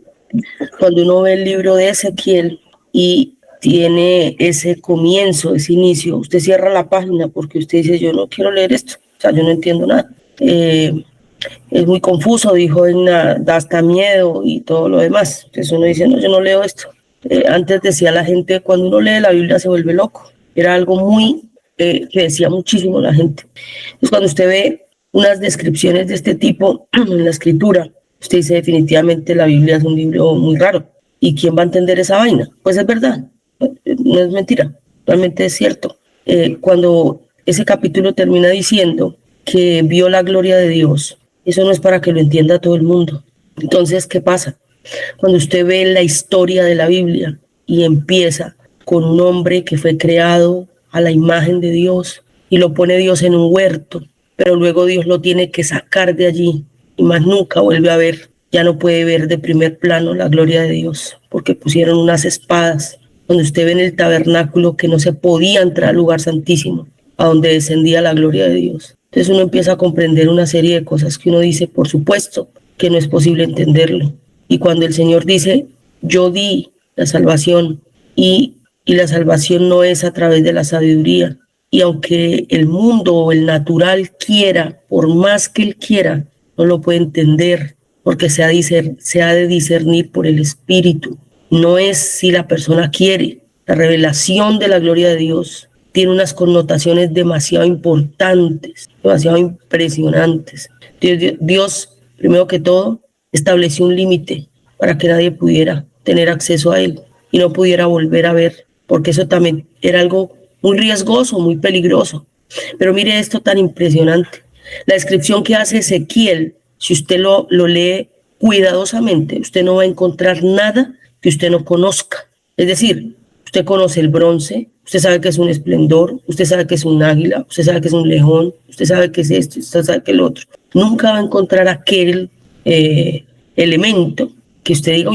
cuando uno ve el libro de Ezequiel y tiene ese comienzo, ese inicio, usted cierra la página porque usted dice, yo no quiero leer esto, o sea, yo no entiendo nada. Es muy confuso, dijo Edna, da hasta miedo y todo lo demás. Entonces uno dice, no, yo no leo esto. Antes decía la gente, cuando uno lee la Biblia se vuelve loco. Era algo muy, que decía muchísimo la gente. Entonces cuando usted ve unas descripciones de este tipo en la escritura, usted dice definitivamente la Biblia es un libro muy raro. ¿Y quién va a entender esa vaina? Pues es verdad, no es mentira, realmente es cierto. Cuando ese capítulo termina diciendo que vio la gloria de Dios, eso no es para que lo entienda todo el mundo. Entonces, ¿qué pasa? Cuando usted ve la historia de la Biblia y empieza con un hombre que fue creado a la imagen de Dios y lo pone Dios en un huerto, pero luego Dios lo tiene que sacar de allí y más nunca vuelve a ver, ya no puede ver de primer plano la gloria de Dios, porque pusieron unas espadas, donde usted ve en el tabernáculo que no se podía entrar al lugar santísimo, a donde descendía la gloria de Dios. Entonces uno empieza a comprender una serie de cosas que uno dice, por supuesto, que no es posible entenderlo. Y cuando el Señor dice, yo di la salvación y la salvación no es a través de la sabiduría. Y aunque el mundo o el natural quiera, por más que él quiera, no lo puede entender porque se ha de discernir por el Espíritu. No es si la persona quiere. La revelación de la gloria de Dios tiene unas connotaciones demasiado importantes, demasiado impresionantes. Dios, primero que todo, estableció un límite para que nadie pudiera tener acceso a él y no pudiera volver a ver, porque eso también era algo muy riesgoso, muy peligroso. Pero mire esto tan impresionante. La descripción que hace Ezequiel, si usted lo lee cuidadosamente, usted no va a encontrar nada que usted no conozca. Es decir, usted conoce el bronce, usted sabe que es un esplendor, usted sabe que es un águila, usted sabe que es un león, usted sabe que es esto, usted sabe que es lo otro. Nunca va a encontrar aquel elemento que usted diga,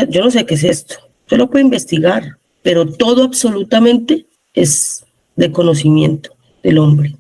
yo no sé qué es esto. Usted lo puede investigar, pero todo absolutamente es de conocimiento del hombre.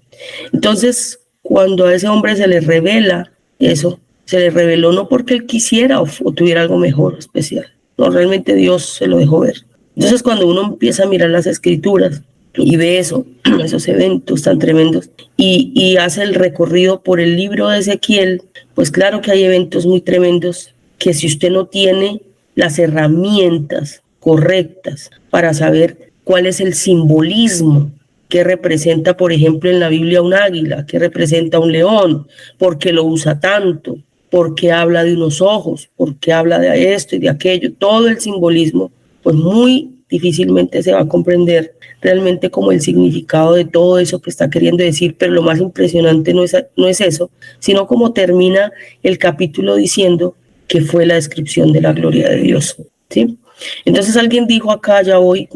Entonces, cuando a ese hombre se le revela eso, se le reveló no porque él quisiera o tuviera algo mejor, especial. No, realmente Dios se lo dejó ver. Entonces, cuando uno empieza a mirar las escrituras y ve eso, esos eventos tan tremendos, y hace el recorrido por el libro de Ezequiel, pues claro que hay eventos muy tremendos que si usted no tiene las herramientas correctas para saber cuál es el simbolismo que representa, por ejemplo, en la Biblia un águila, que representa un león, por qué lo usa tanto, por qué habla de unos ojos, por qué habla de esto y de aquello, todo el simbolismo, pues muy difícilmente se va a comprender realmente como el significado de todo eso que está queriendo decir, pero lo más impresionante no es eso, sino como termina el capítulo diciendo que fue la descripción de la gloria de Dios, ¿sí? Entonces alguien dijo acá ya hoy,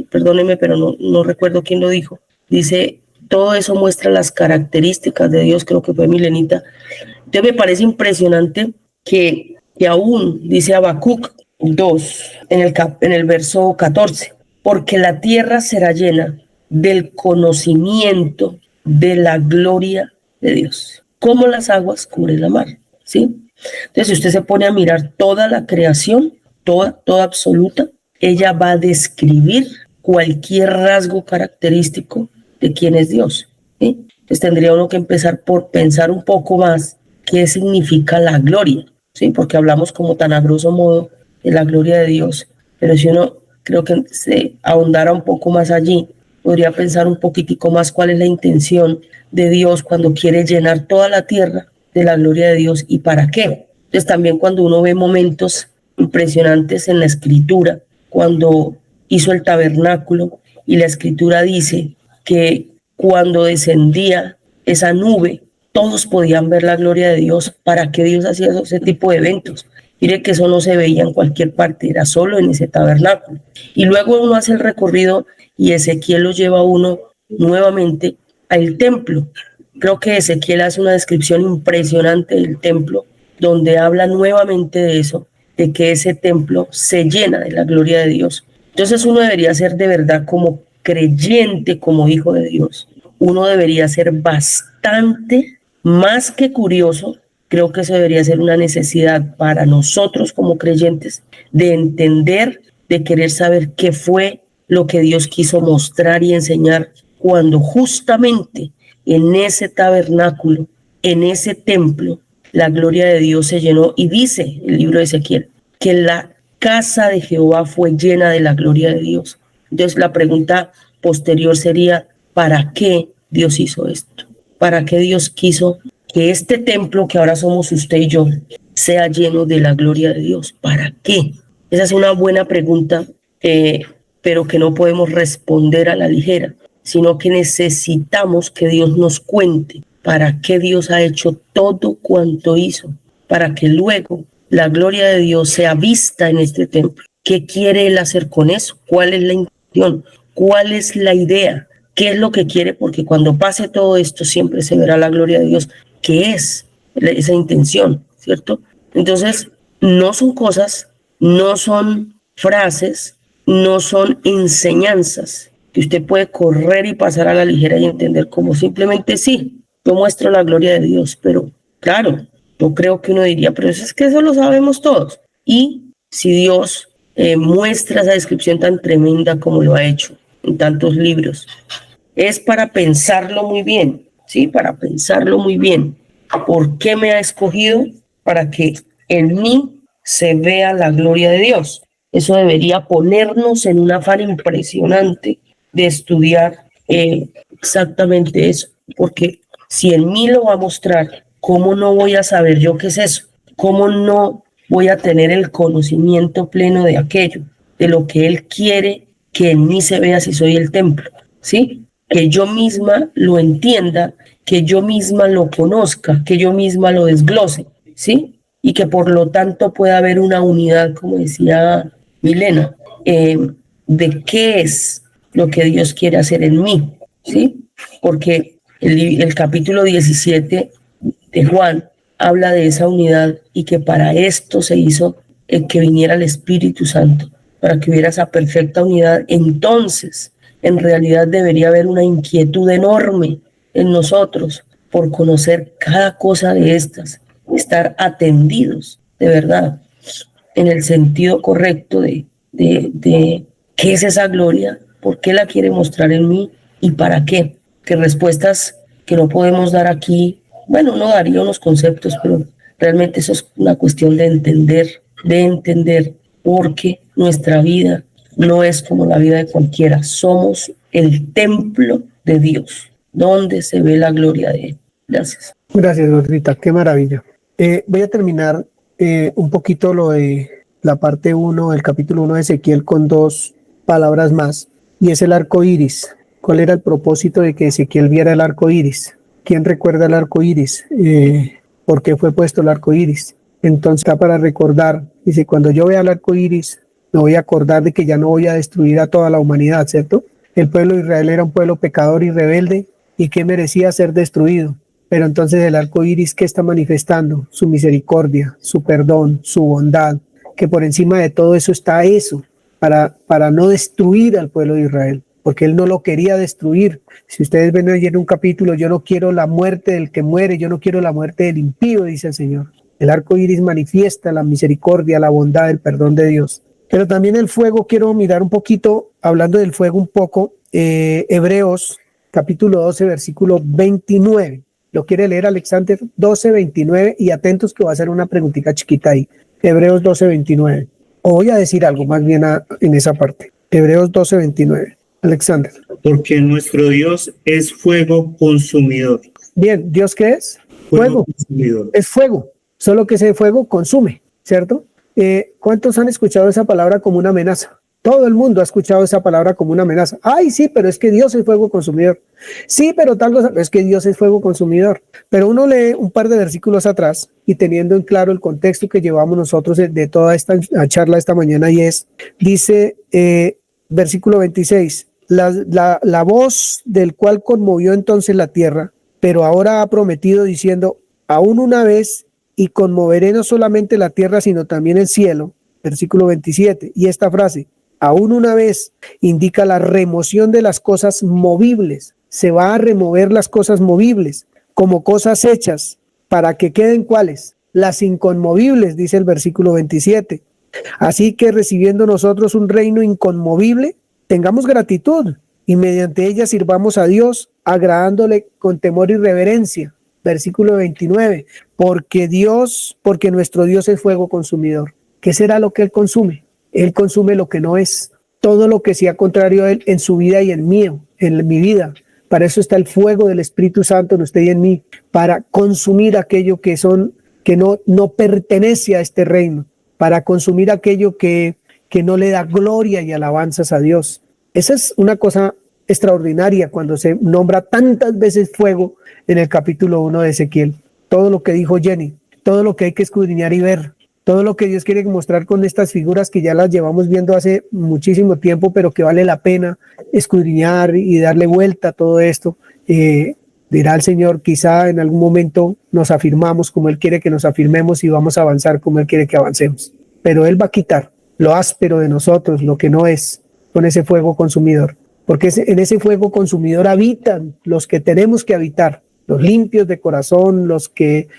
perdóneme, pero no recuerdo quién lo dijo, dice, todo eso muestra las características de Dios, creo que fue Milenita. Entonces me parece impresionante que aún, dice Habacuc 2, en el verso 14, porque la tierra será llena del conocimiento de la gloria de Dios, como las aguas cubren la mar, ¿sí? Entonces, si usted se pone a mirar toda la creación, toda absoluta, ella va a describir cualquier rasgo característico de quién es Dios, ¿sí? Entonces tendría uno que empezar por pensar un poco más qué significa la gloria, ¿sí? Porque hablamos como tan a grosso modo de la gloria de Dios, pero si uno creo que se ahondara un poco más allí, podría pensar un poquitico más cuál es la intención de Dios cuando quiere llenar toda la tierra de la gloria de Dios y para qué. Entonces también cuando uno ve momentos impresionantes en la escritura, cuando hizo el tabernáculo y la escritura dice que cuando descendía esa nube, todos podían ver la gloria de Dios. ¿Para qué Dios hacía ese tipo de eventos? Mire que eso no se veía en cualquier parte, era solo en ese tabernáculo. Y luego uno hace el recorrido y Ezequiel lo lleva a uno nuevamente al templo. Creo que Ezequiel hace una descripción impresionante del templo, donde habla nuevamente de eso, de que ese templo se llena de la gloria de Dios. Entonces uno debería ser de verdad como creyente, como hijo de Dios. Uno debería ser bastante más que curioso. Creo que eso debería ser una necesidad para nosotros como creyentes, de entender, de querer saber qué fue lo que Dios quiso mostrar y enseñar cuando justamente en ese tabernáculo, en ese templo, la gloria de Dios se llenó. Y dice el libro de Ezequiel que la casa de Jehová fue llena de la gloria de Dios. Entonces la pregunta posterior sería, ¿para qué Dios hizo esto? ¿Para qué Dios quiso que este templo que ahora somos usted y yo sea lleno de la gloria de Dios? ¿Para qué? Esa es una buena pregunta, pero que no podemos responder a la ligera, sino que necesitamos que Dios nos cuente para qué Dios ha hecho todo cuanto hizo, para que luego la gloria de Dios sea vista en este templo. ¿Qué quiere Él hacer con eso? ¿Cuál es la intención? ¿Cuál es la idea? ¿Qué es lo que quiere? Porque cuando pase todo esto siempre se verá la gloria de Dios. ¿Qué es esa intención? ¿Cierto? Entonces, no son cosas, no son frases, no son enseñanzas que usted puede correr y pasar a la ligera y entender como simplemente sí, yo muestro la gloria de Dios, pero claro, yo creo que uno diría, pero es que eso lo sabemos todos. Y si Dios muestra esa descripción tan tremenda como lo ha hecho en tantos libros, es para pensarlo muy bien, ¿sí? Para pensarlo muy bien. ¿Por qué me ha escogido? Para que en mí se vea la gloria de Dios. Eso debería ponernos en un afán impresionante de estudiar exactamente eso, porque si en mí lo va a mostrar, ¿cómo no voy a saber yo qué es eso? ¿Cómo no voy a tener el conocimiento pleno de aquello, de lo que Él quiere que en mí se vea si soy el templo? ¿Sí? Que yo misma lo entienda, que yo misma lo conozca, que yo misma lo desglose, ¿sí? Y que por lo tanto pueda haber una unidad, como decía Milena, de qué es lo que Dios quiere hacer en mí, ¿sí? Porque el capítulo 17 de Juan habla de esa unidad y que para esto se hizo que viniera el Espíritu Santo, para que hubiera esa perfecta unidad. Entonces, en realidad debería haber una inquietud enorme en nosotros por conocer cada cosa de estas, estar atendidos de verdad en el sentido correcto de qué es esa gloria, por qué la quiere mostrar en mí y para qué. Que respuestas que no podemos dar aquí, bueno, uno daría unos conceptos, pero realmente eso es una cuestión de entender, porque nuestra vida no es como la vida de cualquiera. Somos el templo de Dios, donde se ve la gloria de Él. Gracias. Gracias, Gordita, qué maravilla. Voy a terminar un poquito lo de la parte 1, el capítulo 1 de Ezequiel con dos palabras más, y es el arco iris. ¿Cuál era el propósito de que Ezequiel viera el arco iris? ¿Quién recuerda el arco iris? ¿Por qué fue puesto el arco iris? Entonces está para recordar, dice, cuando yo vea el arco iris, me voy a acordar de que ya no voy a destruir a toda la humanidad, ¿cierto? El pueblo de Israel era un pueblo pecador y rebelde y que merecía ser destruido. Pero entonces el arco iris, ¿qué está manifestando? Su misericordia, su perdón, su bondad, que por encima de todo eso está eso, para no destruir al pueblo de Israel, porque él no lo quería destruir. Si ustedes ven ayer en un capítulo, yo no quiero la muerte del que muere, yo no quiero la muerte del impío, dice el Señor. El arco iris manifiesta la misericordia, la bondad, el perdón de Dios. Pero también el fuego, quiero mirar un poquito, hablando del fuego un poco, Hebreos capítulo 12, versículo 29. ¿Lo quiere leer, Alexander? 12, 29, y atentos que voy a hacer una preguntita chiquita ahí. Hebreos 12, 29. O voy a decir algo más bien en esa parte. Hebreos 12, 29. Alexander. Porque nuestro Dios es fuego consumidor. Bien, ¿Dios qué es? Fuego. Consumidor. Es fuego, solo que ese fuego consume, ¿cierto? ¿Cuántos han escuchado esa palabra como una amenaza? Todo el mundo ha escuchado esa palabra como una amenaza. Ay, sí, pero es que Dios es fuego consumidor. Sí, pero tal cosa, es que Dios es fuego consumidor. Pero uno lee un par de versículos atrás y teniendo en claro el contexto que llevamos nosotros de toda esta charla esta mañana, y dice, versículo 26, la voz del cual conmovió entonces la tierra, pero ahora ha prometido diciendo, aún una vez, y conmoveré no solamente la tierra, sino también el cielo, versículo 27, y esta frase, aún una vez, indica la remoción de las cosas movibles, se va a remover las cosas movibles, como cosas hechas, para que queden ¿cuáles? Las inconmovibles, dice el versículo 27. Así que recibiendo nosotros un reino inconmovible, tengamos gratitud y mediante ella sirvamos a Dios, agradándole con temor y reverencia. Versículo 29, porque nuestro Dios es fuego consumidor. ¿Qué será lo que Él consume? Él consume lo que no es, todo lo que sea contrario a Él en su vida y en mi vida. Para eso está el fuego del Espíritu Santo en usted y en mí, para consumir aquello que no pertenece a este reino, para consumir aquello que no le da gloria y alabanzas a Dios. Esa es una cosa extraordinaria cuando se nombra tantas veces fuego en el capítulo 1 de Ezequiel. Todo lo que dijo Jenny, todo lo que hay que escudriñar y ver, todo lo que Dios quiere mostrar con estas figuras que ya las llevamos viendo hace muchísimo tiempo, pero que vale la pena escudriñar y darle vuelta a todo esto. Dirá el Señor, quizá en algún momento nos afirmamos como Él quiere que nos afirmemos y vamos a avanzar como Él quiere que avancemos. Pero Él va a quitar lo áspero de nosotros, lo que no es, con ese fuego consumidor. Porque en ese fuego consumidor habitan los que tenemos que habitar, los limpios de corazón, los que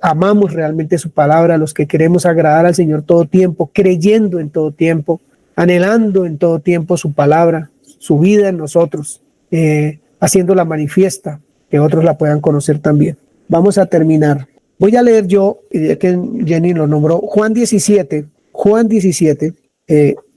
amamos realmente su palabra, los que queremos agradar al Señor todo tiempo, creyendo en todo tiempo, anhelando en todo tiempo su palabra, su vida en nosotros, haciéndola manifiesta, que otros la puedan conocer también. Vamos a terminar. Voy a leer yo, ya que Jenny lo nombró, Juan 17,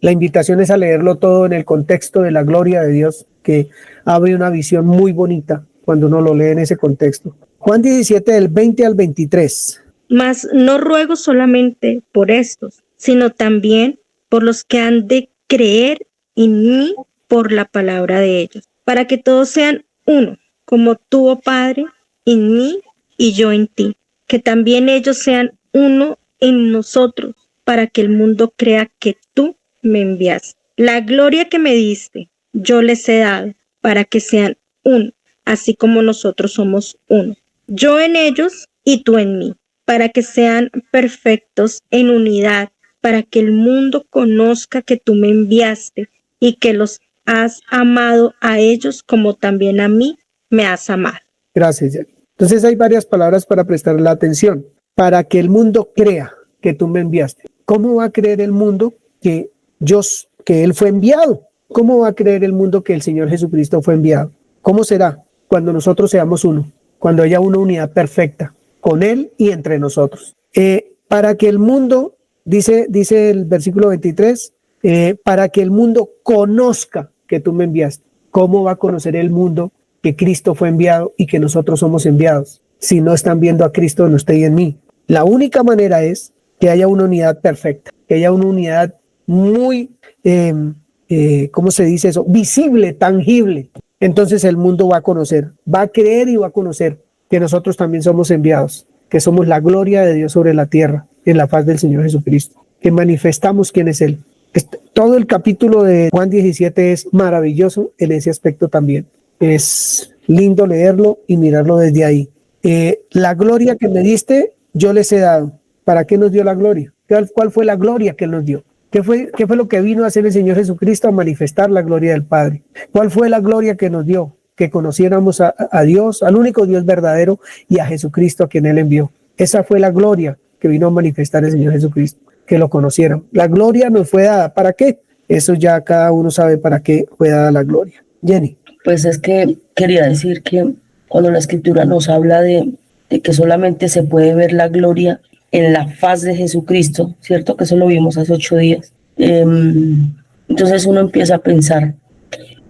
la invitación es a leerlo todo en el contexto de la gloria de Dios, que abre una visión muy bonita cuando uno lo lee en ese contexto. Juan 17, del 20 al 23. Mas no ruego solamente por estos, sino también por los que han de creer en mí por la palabra de ellos, para que todos sean uno, como tú, oh Padre, en mí y yo en ti, que también ellos sean uno en nosotros, para que el mundo crea que tú me enviaste. La gloria que me diste, yo les he dado, para que sean uno, así como nosotros somos uno. Yo en ellos y tú en mí, para que sean perfectos en unidad, para que el mundo conozca que tú me enviaste y que los has amado a ellos como también a mí me has amado. Gracias, Jenny. Entonces hay varias palabras para prestarle la atención. Para que el mundo crea que tú me enviaste. ¿Cómo va a creer el mundo que Él fue enviado? ¿Cómo va a creer el mundo que el Señor Jesucristo fue enviado? ¿Cómo será? Cuando nosotros seamos uno, cuando haya una unidad perfecta con Él y entre nosotros. Para que el mundo, dice el versículo 23, para que el mundo conozca que tú me enviaste. ¿Cómo va a conocer el mundo que Cristo fue enviado y que nosotros somos enviados? Si no están viendo a Cristo en usted y en mí. La única manera es que haya una unidad perfecta, que haya una unidad muy, ¿cómo se dice eso? Visible, tangible. Entonces el mundo va a conocer, va a creer y va a conocer que nosotros también somos enviados, que somos la gloria de Dios sobre la tierra, en la faz del Señor Jesucristo, que manifestamos quién es Él. Todo el capítulo de Juan 17 es maravilloso en ese aspecto también. Es lindo leerlo y mirarlo desde ahí. La gloria que me diste, yo les he dado. ¿Para qué nos dio la gloria? ¿Cuál fue la gloria que Él nos dio? ¿Qué fue lo que vino a hacer el Señor Jesucristo? A manifestar la gloria del Padre. ¿Cuál fue la gloria que nos dio? Que conociéramos a Dios, al único Dios verdadero, y a Jesucristo a quien Él envió. Esa fue la gloria que vino a manifestar el Señor Jesucristo, que lo conocieran. La gloria nos fue dada. ¿Para qué? Eso ya cada uno sabe para qué fue dada la gloria. Jenny. Pues es que quería decir que cuando la Escritura nos habla de que solamente se puede ver la gloria en la faz de Jesucristo, ¿cierto? Que eso lo vimos hace 8 días. Entonces uno empieza a pensar,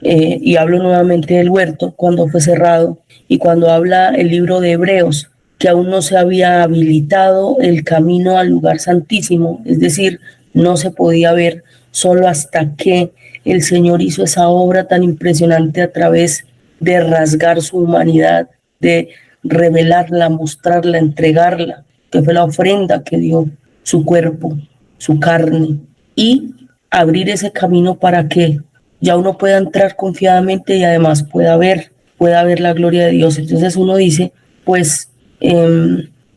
y hablo nuevamente del huerto, cuando fue cerrado, y cuando habla el libro de Hebreos, que aún no se había habilitado el camino al lugar santísimo, es decir, no se podía ver solo hasta que el Señor hizo esa obra tan impresionante a través de rasgar su humanidad, de revelarla, mostrarla, entregarla, que fue la ofrenda que dio su cuerpo, su carne, y abrir ese camino para que ya uno pueda entrar confiadamente y además pueda ver la gloria de Dios. Entonces uno dice, pues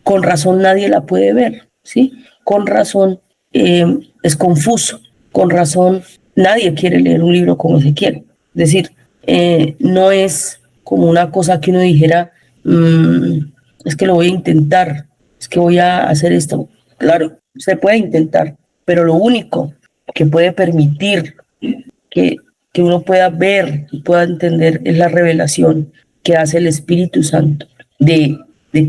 con razón nadie la puede ver, ¿sí? Con razón es confuso, con razón nadie quiere leer un libro como Ezequiel. Es decir, no es como una cosa que uno dijera, es que lo voy a intentar, es que voy a hacer esto. Claro, se puede intentar, pero lo único que puede permitir que uno pueda ver y pueda entender es la revelación que hace el Espíritu Santo de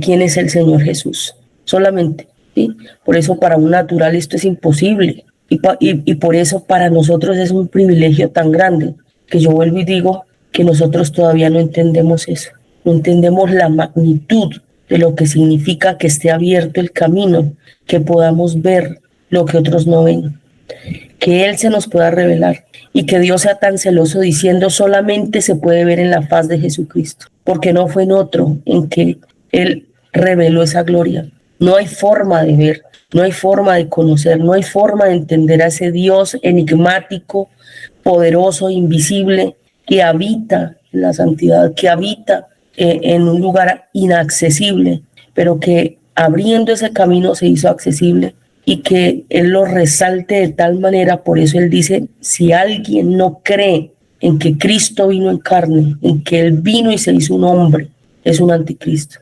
quién es el Señor Jesús, solamente, ¿sí? Por eso para un natural esto es imposible y por eso para nosotros es un privilegio tan grande que yo vuelvo y digo que nosotros todavía no entendemos eso, no entendemos la magnitud de lo que significa que esté abierto el camino, que podamos ver lo que otros no ven, que Él se nos pueda revelar y que Dios sea tan celoso diciendo solamente se puede ver en la faz de Jesucristo, porque no fue en otro en que Él reveló esa gloria. No hay forma de ver, no hay forma de conocer, no hay forma de entender a ese Dios enigmático, poderoso, invisible, que habita en la santidad, que habita en un lugar inaccesible, pero que abriendo ese camino se hizo accesible y que Él lo resalte de tal manera. Por eso Él dice, si alguien no cree en que Cristo vino en carne, en que Él vino y se hizo un hombre, es un anticristo.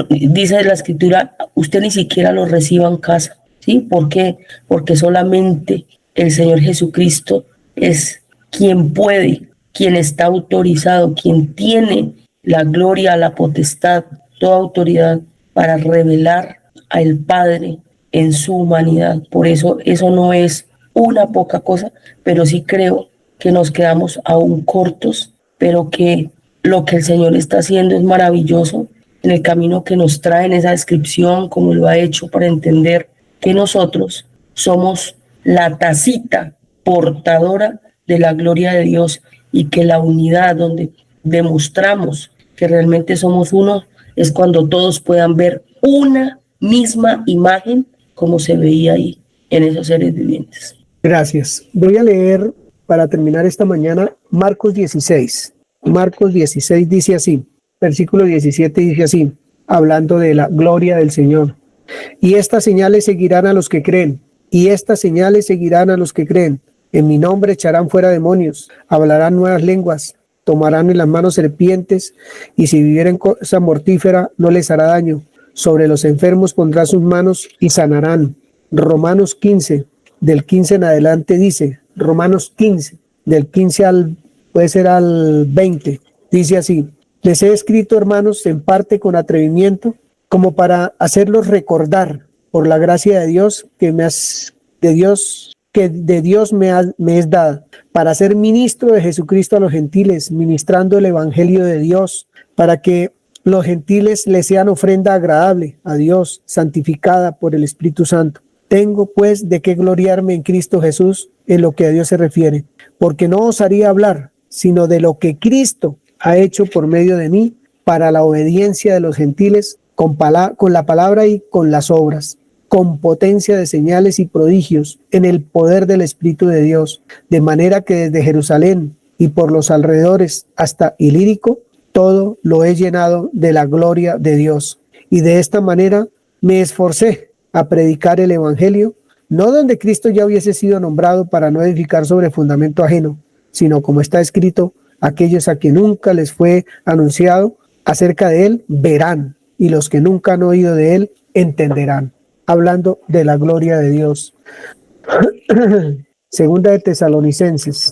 Dice la Escritura, usted ni siquiera lo reciba en casa, ¿sí? ¿Por qué? Porque solamente el Señor Jesucristo es quien puede, quien está autorizado, quien tiene la gloria, la potestad, toda autoridad para revelar al Padre en su humanidad. Por eso no es una poca cosa, pero sí creo que nos quedamos aún cortos, pero que lo que el Señor está haciendo es maravilloso en el camino que nos trae en esa descripción, como lo ha hecho para entender que nosotros somos la tacita portadora de la gloria de Dios y que la unidad donde demostramos que realmente somos uno es cuando todos puedan ver una misma imagen como se veía ahí en esos seres vivientes. Gracias. Voy a leer para terminar esta mañana Marcos 16. Marcos 16 dice así, versículo 17 dice así, hablando de la gloria del Señor. Y estas señales seguirán a los que creen, y estas señales seguirán a los que creen. En mi nombre echarán fuera demonios, hablarán nuevas lenguas, tomarán en las manos serpientes, y si vivieren cosa mortífera no les hará daño. Sobre los enfermos pondrá sus manos y sanarán. Romanos 15, del 15 en adelante dice, Romanos 15, del 15 al 20, dice así, les he escrito, hermanos, en parte con atrevimiento, como para hacerlos recordar por la gracia de Dios que de Dios me es dada, para ser ministro de Jesucristo a los gentiles, ministrando el evangelio de Dios, para que los gentiles les sean ofrenda agradable a Dios, santificada por el Espíritu Santo. Tengo pues de qué gloriarme en Cristo Jesús en lo que a Dios se refiere, porque no osaría hablar, sino de lo que Cristo ha hecho por medio de mí para la obediencia de los gentiles, con la palabra y con las obras, con potencia de señales y prodigios, en el poder del Espíritu de Dios, de manera que desde Jerusalén y por los alrededores hasta Ilírico, todo lo he llenado de la gloria de Dios. Y de esta manera me esforcé a predicar el evangelio, no donde Cristo ya hubiese sido nombrado para no edificar sobre fundamento ajeno, sino como está escrito, aquellos a quien nunca les fue anunciado acerca de él verán, y los que nunca han oído de él entenderán. Hablando de la gloria de Dios. Segunda de Tesalonicenses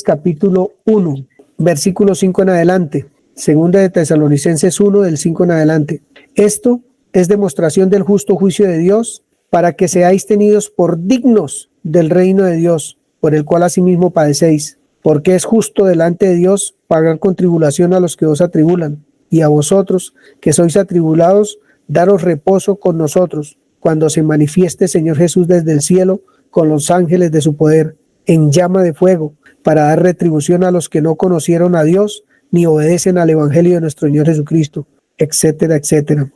capítulo 1, versículo 5 en adelante. Segunda de Tesalonicenses 1 del 5 en adelante. Esto es demostración del justo juicio de Dios, para que seáis tenidos por dignos del reino de Dios, por el cual asimismo padecéis, porque es justo delante de Dios pagar con tribulación a los que os atribulan, y a vosotros que sois atribulados, daros reposo con nosotros, cuando se manifieste Señor Jesús desde el cielo, con los ángeles de su poder, en llama de fuego, para dar retribución a los que no conocieron a Dios, ni obedecen al evangelio de nuestro Señor Jesucristo, etcétera, etcétera.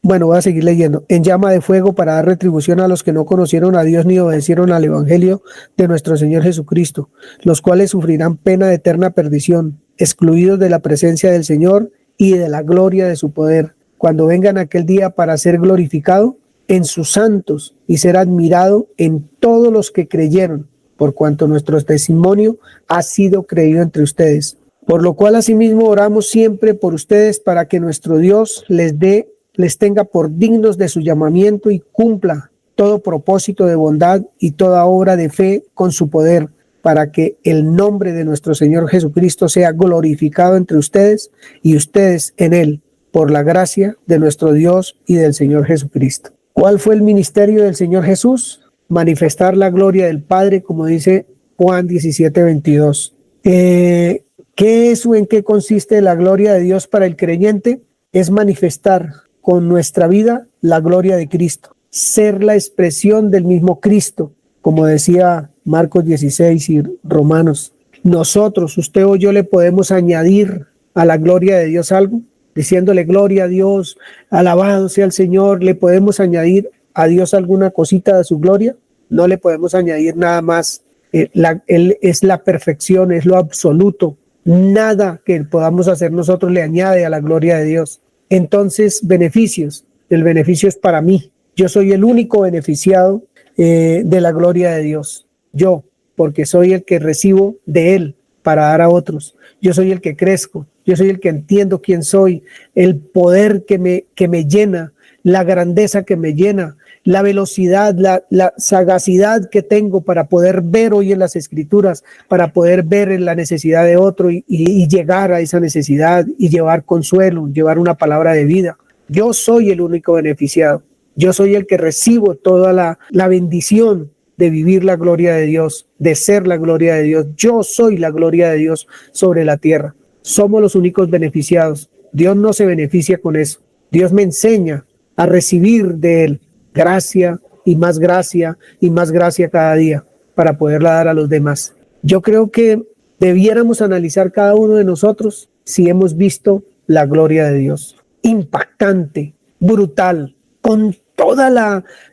bueno, voy a seguir leyendo, en llama de fuego para dar retribución a los que no conocieron a Dios ni obedecieron al Evangelio de nuestro Señor Jesucristo, los cuales sufrirán pena de eterna perdición, excluidos de la presencia del Señor y de la gloria de su poder, cuando vengan aquel día para ser glorificado en sus santos y ser admirado en todos los que creyeron, por cuanto nuestro testimonio ha sido creído entre ustedes. Por lo cual asimismo oramos siempre por ustedes para que nuestro Dios les tenga por dignos de su llamamiento y cumpla todo propósito de bondad y toda obra de fe con su poder, para que el nombre de nuestro Señor Jesucristo sea glorificado entre ustedes y ustedes en él, por la gracia de nuestro Dios y del Señor Jesucristo. ¿Cuál fue el ministerio del Señor Jesús? Manifestar la gloria del Padre, como dice Juan 17:22. ¿Qué es o en qué consiste la gloria de Dios para el creyente? Es manifestar con nuestra vida la gloria de Cristo, ser la expresión del mismo Cristo, como decía Marcos 16 y Romanos. Nosotros, usted o yo, le podemos añadir a la gloria de Dios algo, diciéndole gloria a Dios, alabado sea el Señor. ¿Le podemos añadir a Dios alguna cosita de su gloria? No le podemos añadir nada más. Él es la perfección, es lo absoluto. Nada que podamos hacer nosotros le añade a la gloria de Dios. Entonces, beneficios. El beneficio es para mí. Yo soy el único beneficiado de la gloria de Dios. Yo, porque soy el que recibo de Él para dar a otros. Yo soy el que crezco. Yo soy el que entiendo quién soy, el poder que me llena, la grandeza que me llena, la velocidad, la sagacidad que tengo para poder ver hoy en las Escrituras, para poder ver en la necesidad de otro y llegar a esa necesidad y llevar consuelo, llevar una palabra de vida. Yo soy el único beneficiado. Yo soy el que recibo toda la bendición de vivir la gloria de Dios, de ser la gloria de Dios. Yo soy la gloria de Dios sobre la tierra. Somos los únicos beneficiados. Dios no se beneficia con eso. Dios me enseña a recibir de Él gracia y más gracia y más gracia cada día para poderla dar a los demás. Yo creo que debiéramos analizar cada uno de nosotros si hemos visto la gloria de Dios. Impactante, brutal, con toda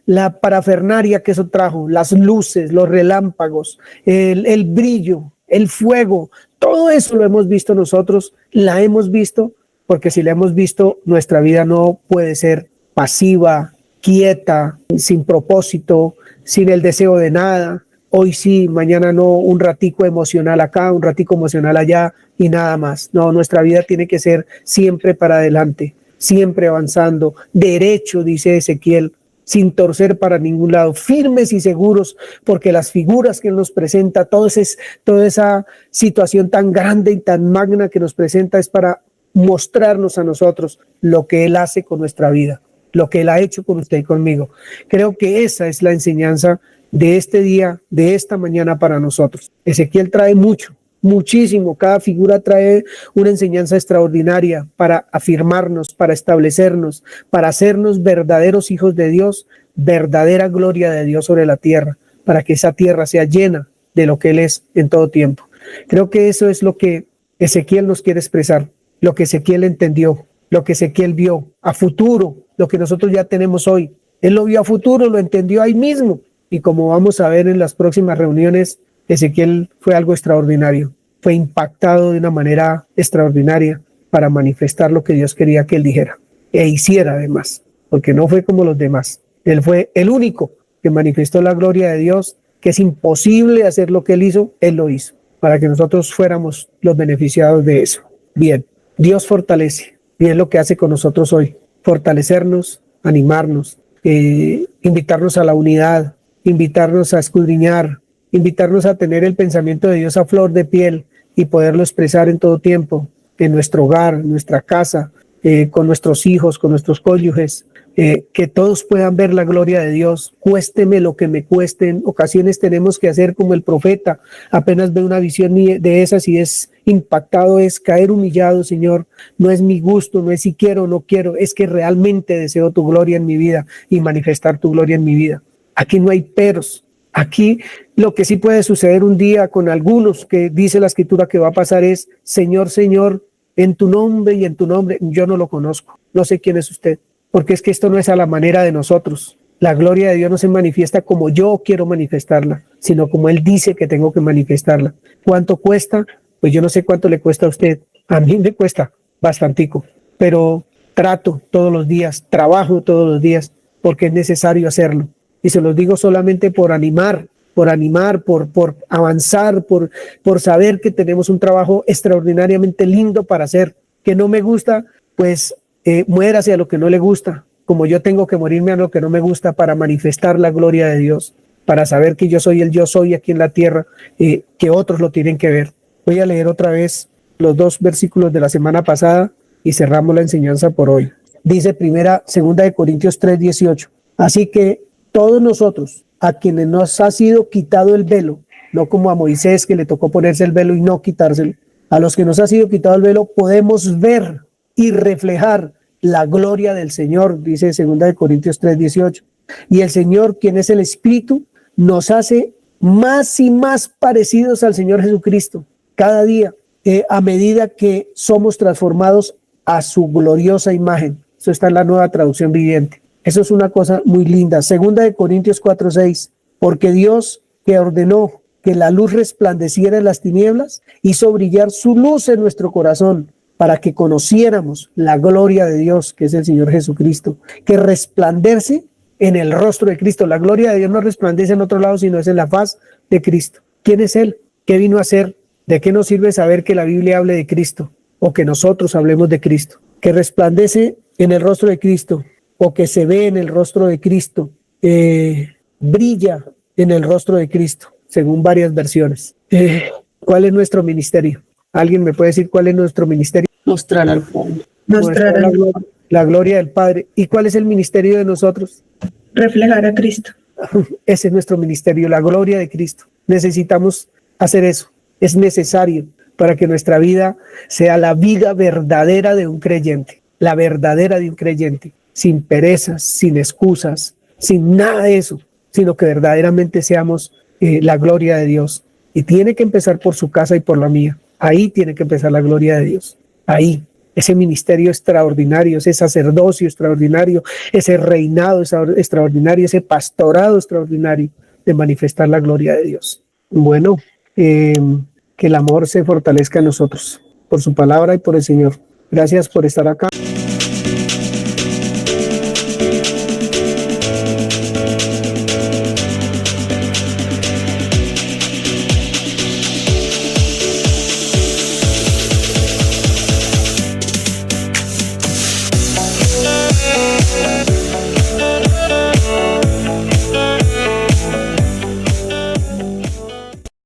la parafernaria que eso trajo, las luces, los relámpagos, el brillo, el fuego, todo eso lo hemos visto nosotros, la hemos visto, porque si la hemos visto, nuestra vida no puede ser pasiva, quieta, sin propósito, sin el deseo de nada. Hoy sí, mañana no, un ratico emocional acá, un ratico emocional allá y nada más. No, nuestra vida tiene que ser siempre para adelante, siempre avanzando, derecho, dice Ezequiel, sin torcer para ningún lado, firmes y seguros, porque las figuras que Él nos presenta, toda esa situación tan grande y tan magna que nos presenta es para mostrarnos a nosotros lo que Él hace con nuestra vida, lo que Él ha hecho con usted y conmigo. Creo que esa es la enseñanza de este día, de esta mañana para nosotros. Ezequiel trae muchísimo, cada figura trae una enseñanza extraordinaria para afirmarnos, para establecernos, para hacernos verdaderos hijos de Dios, verdadera gloria de Dios sobre la tierra, para que esa tierra sea llena de lo que Él es en todo tiempo. Creo que eso es lo que Ezequiel nos quiere expresar, lo que Ezequiel entendió, lo que Ezequiel vio a futuro, lo que nosotros ya tenemos hoy. Él lo vio a futuro, lo entendió ahí mismo, y como vamos a ver en las próximas reuniones, Ezequiel fue algo extraordinario, fue impactado de una manera extraordinaria para manifestar lo que Dios quería que él dijera e hiciera además, porque no fue como los demás. Él fue el único que manifestó la gloria de Dios, que es imposible hacer lo que él hizo, él lo hizo, para que nosotros fuéramos los beneficiados de eso. Bien, Dios fortalece y es lo que hace con nosotros hoy, fortalecernos, animarnos, invitarnos a la unidad, invitarnos a escudriñar, invitarnos a tener el pensamiento de Dios a flor de piel y poderlo expresar en todo tiempo, en nuestro hogar, en nuestra casa, con nuestros hijos, con nuestros cónyuges, que todos puedan ver la gloria de Dios, cuésteme lo que me cueste. En ocasiones tenemos que hacer como el profeta, apenas ve una visión de esas y es impactado, es caer humillado. Señor, no es mi gusto, no es si quiero o no quiero, es que realmente deseo tu gloria en mi vida y manifestar tu gloria en mi vida. Aquí no hay peros. Aquí lo que sí puede suceder un día con algunos que dice la Escritura que va a pasar es: Señor, Señor, en tu nombre y en tu nombre. Yo no lo conozco, no sé quién es usted. porque es que esto no es a la manera de nosotros. La gloria de Dios no se manifiesta como yo quiero manifestarla, sino como Él dice que tengo que manifestarla. ¿Cuánto cuesta? Pues yo no sé cuánto le cuesta a usted. A mí me cuesta bastantico, pero trato todos los días, trabajo todos los días, porque es necesario hacerlo. Y se los digo solamente por animar, por avanzar, por saber que tenemos un trabajo extraordinariamente lindo para hacer. Que no me gusta, pues muérase a lo que no le gusta, como yo tengo que morirme a lo que no me gusta para manifestar la gloria de Dios, para saber que yo soy el yo soy aquí en la tierra, que otros lo tienen que ver. Voy a leer otra vez los 2 versículos de la semana pasada y cerramos la enseñanza por hoy. Dice segunda de Corintios 3:18. Así que todos nosotros, a quienes nos ha sido quitado el velo, no como a Moisés que le tocó ponerse el velo y no quitárselo, a los que nos ha sido quitado el velo podemos ver y reflejar la gloria del Señor, dice 2 Corintios 3:18. Y el Señor, quien es el Espíritu, nos hace más y más parecidos al Señor Jesucristo cada día, a medida que somos transformados a su gloriosa imagen. Eso está en la Nueva Traducción Viviente. Eso es una cosa muy linda. 2 Corintios 4:6. Porque Dios, que ordenó que la luz resplandeciera en las tinieblas, hizo brillar su luz en nuestro corazón para que conociéramos la gloria de Dios, que es el Señor Jesucristo, que resplandece en el rostro de Cristo. La gloria de Dios no resplandece en otro lado, sino es en la faz de Cristo. ¿Quién es Él? ¿Qué vino a hacer? ¿De qué nos sirve saber que la Biblia hable de Cristo o que nosotros hablemos de Cristo? Que resplandece en el rostro de Cristo o que se ve en el rostro de Cristo, brilla en el rostro de Cristo, según varias versiones. ¿Cuál es nuestro ministerio? ¿Alguien me puede decir cuál es nuestro ministerio? Mostrar al pueblo. Mostrar la gloria del Padre. ¿Y cuál es el ministerio de nosotros? reflejar a Cristo. Ese es nuestro ministerio, la gloria de Cristo. Necesitamos hacer eso. Es necesario para que nuestra vida sea la vida verdadera de un creyente, la verdadera de un creyente, sin perezas, sin excusas, sin nada de eso, sino que verdaderamente seamos la gloria de Dios. Y tiene que empezar por su casa y por la mía. Ahí tiene que empezar la gloria de Dios. Ahí, ese ministerio extraordinario, ese sacerdocio extraordinario, ese reinado extraordinario, ese pastorado extraordinario de manifestar la gloria de Dios. Bueno, que el amor se fortalezca en nosotros, por su palabra y por el Señor. Gracias por estar acá.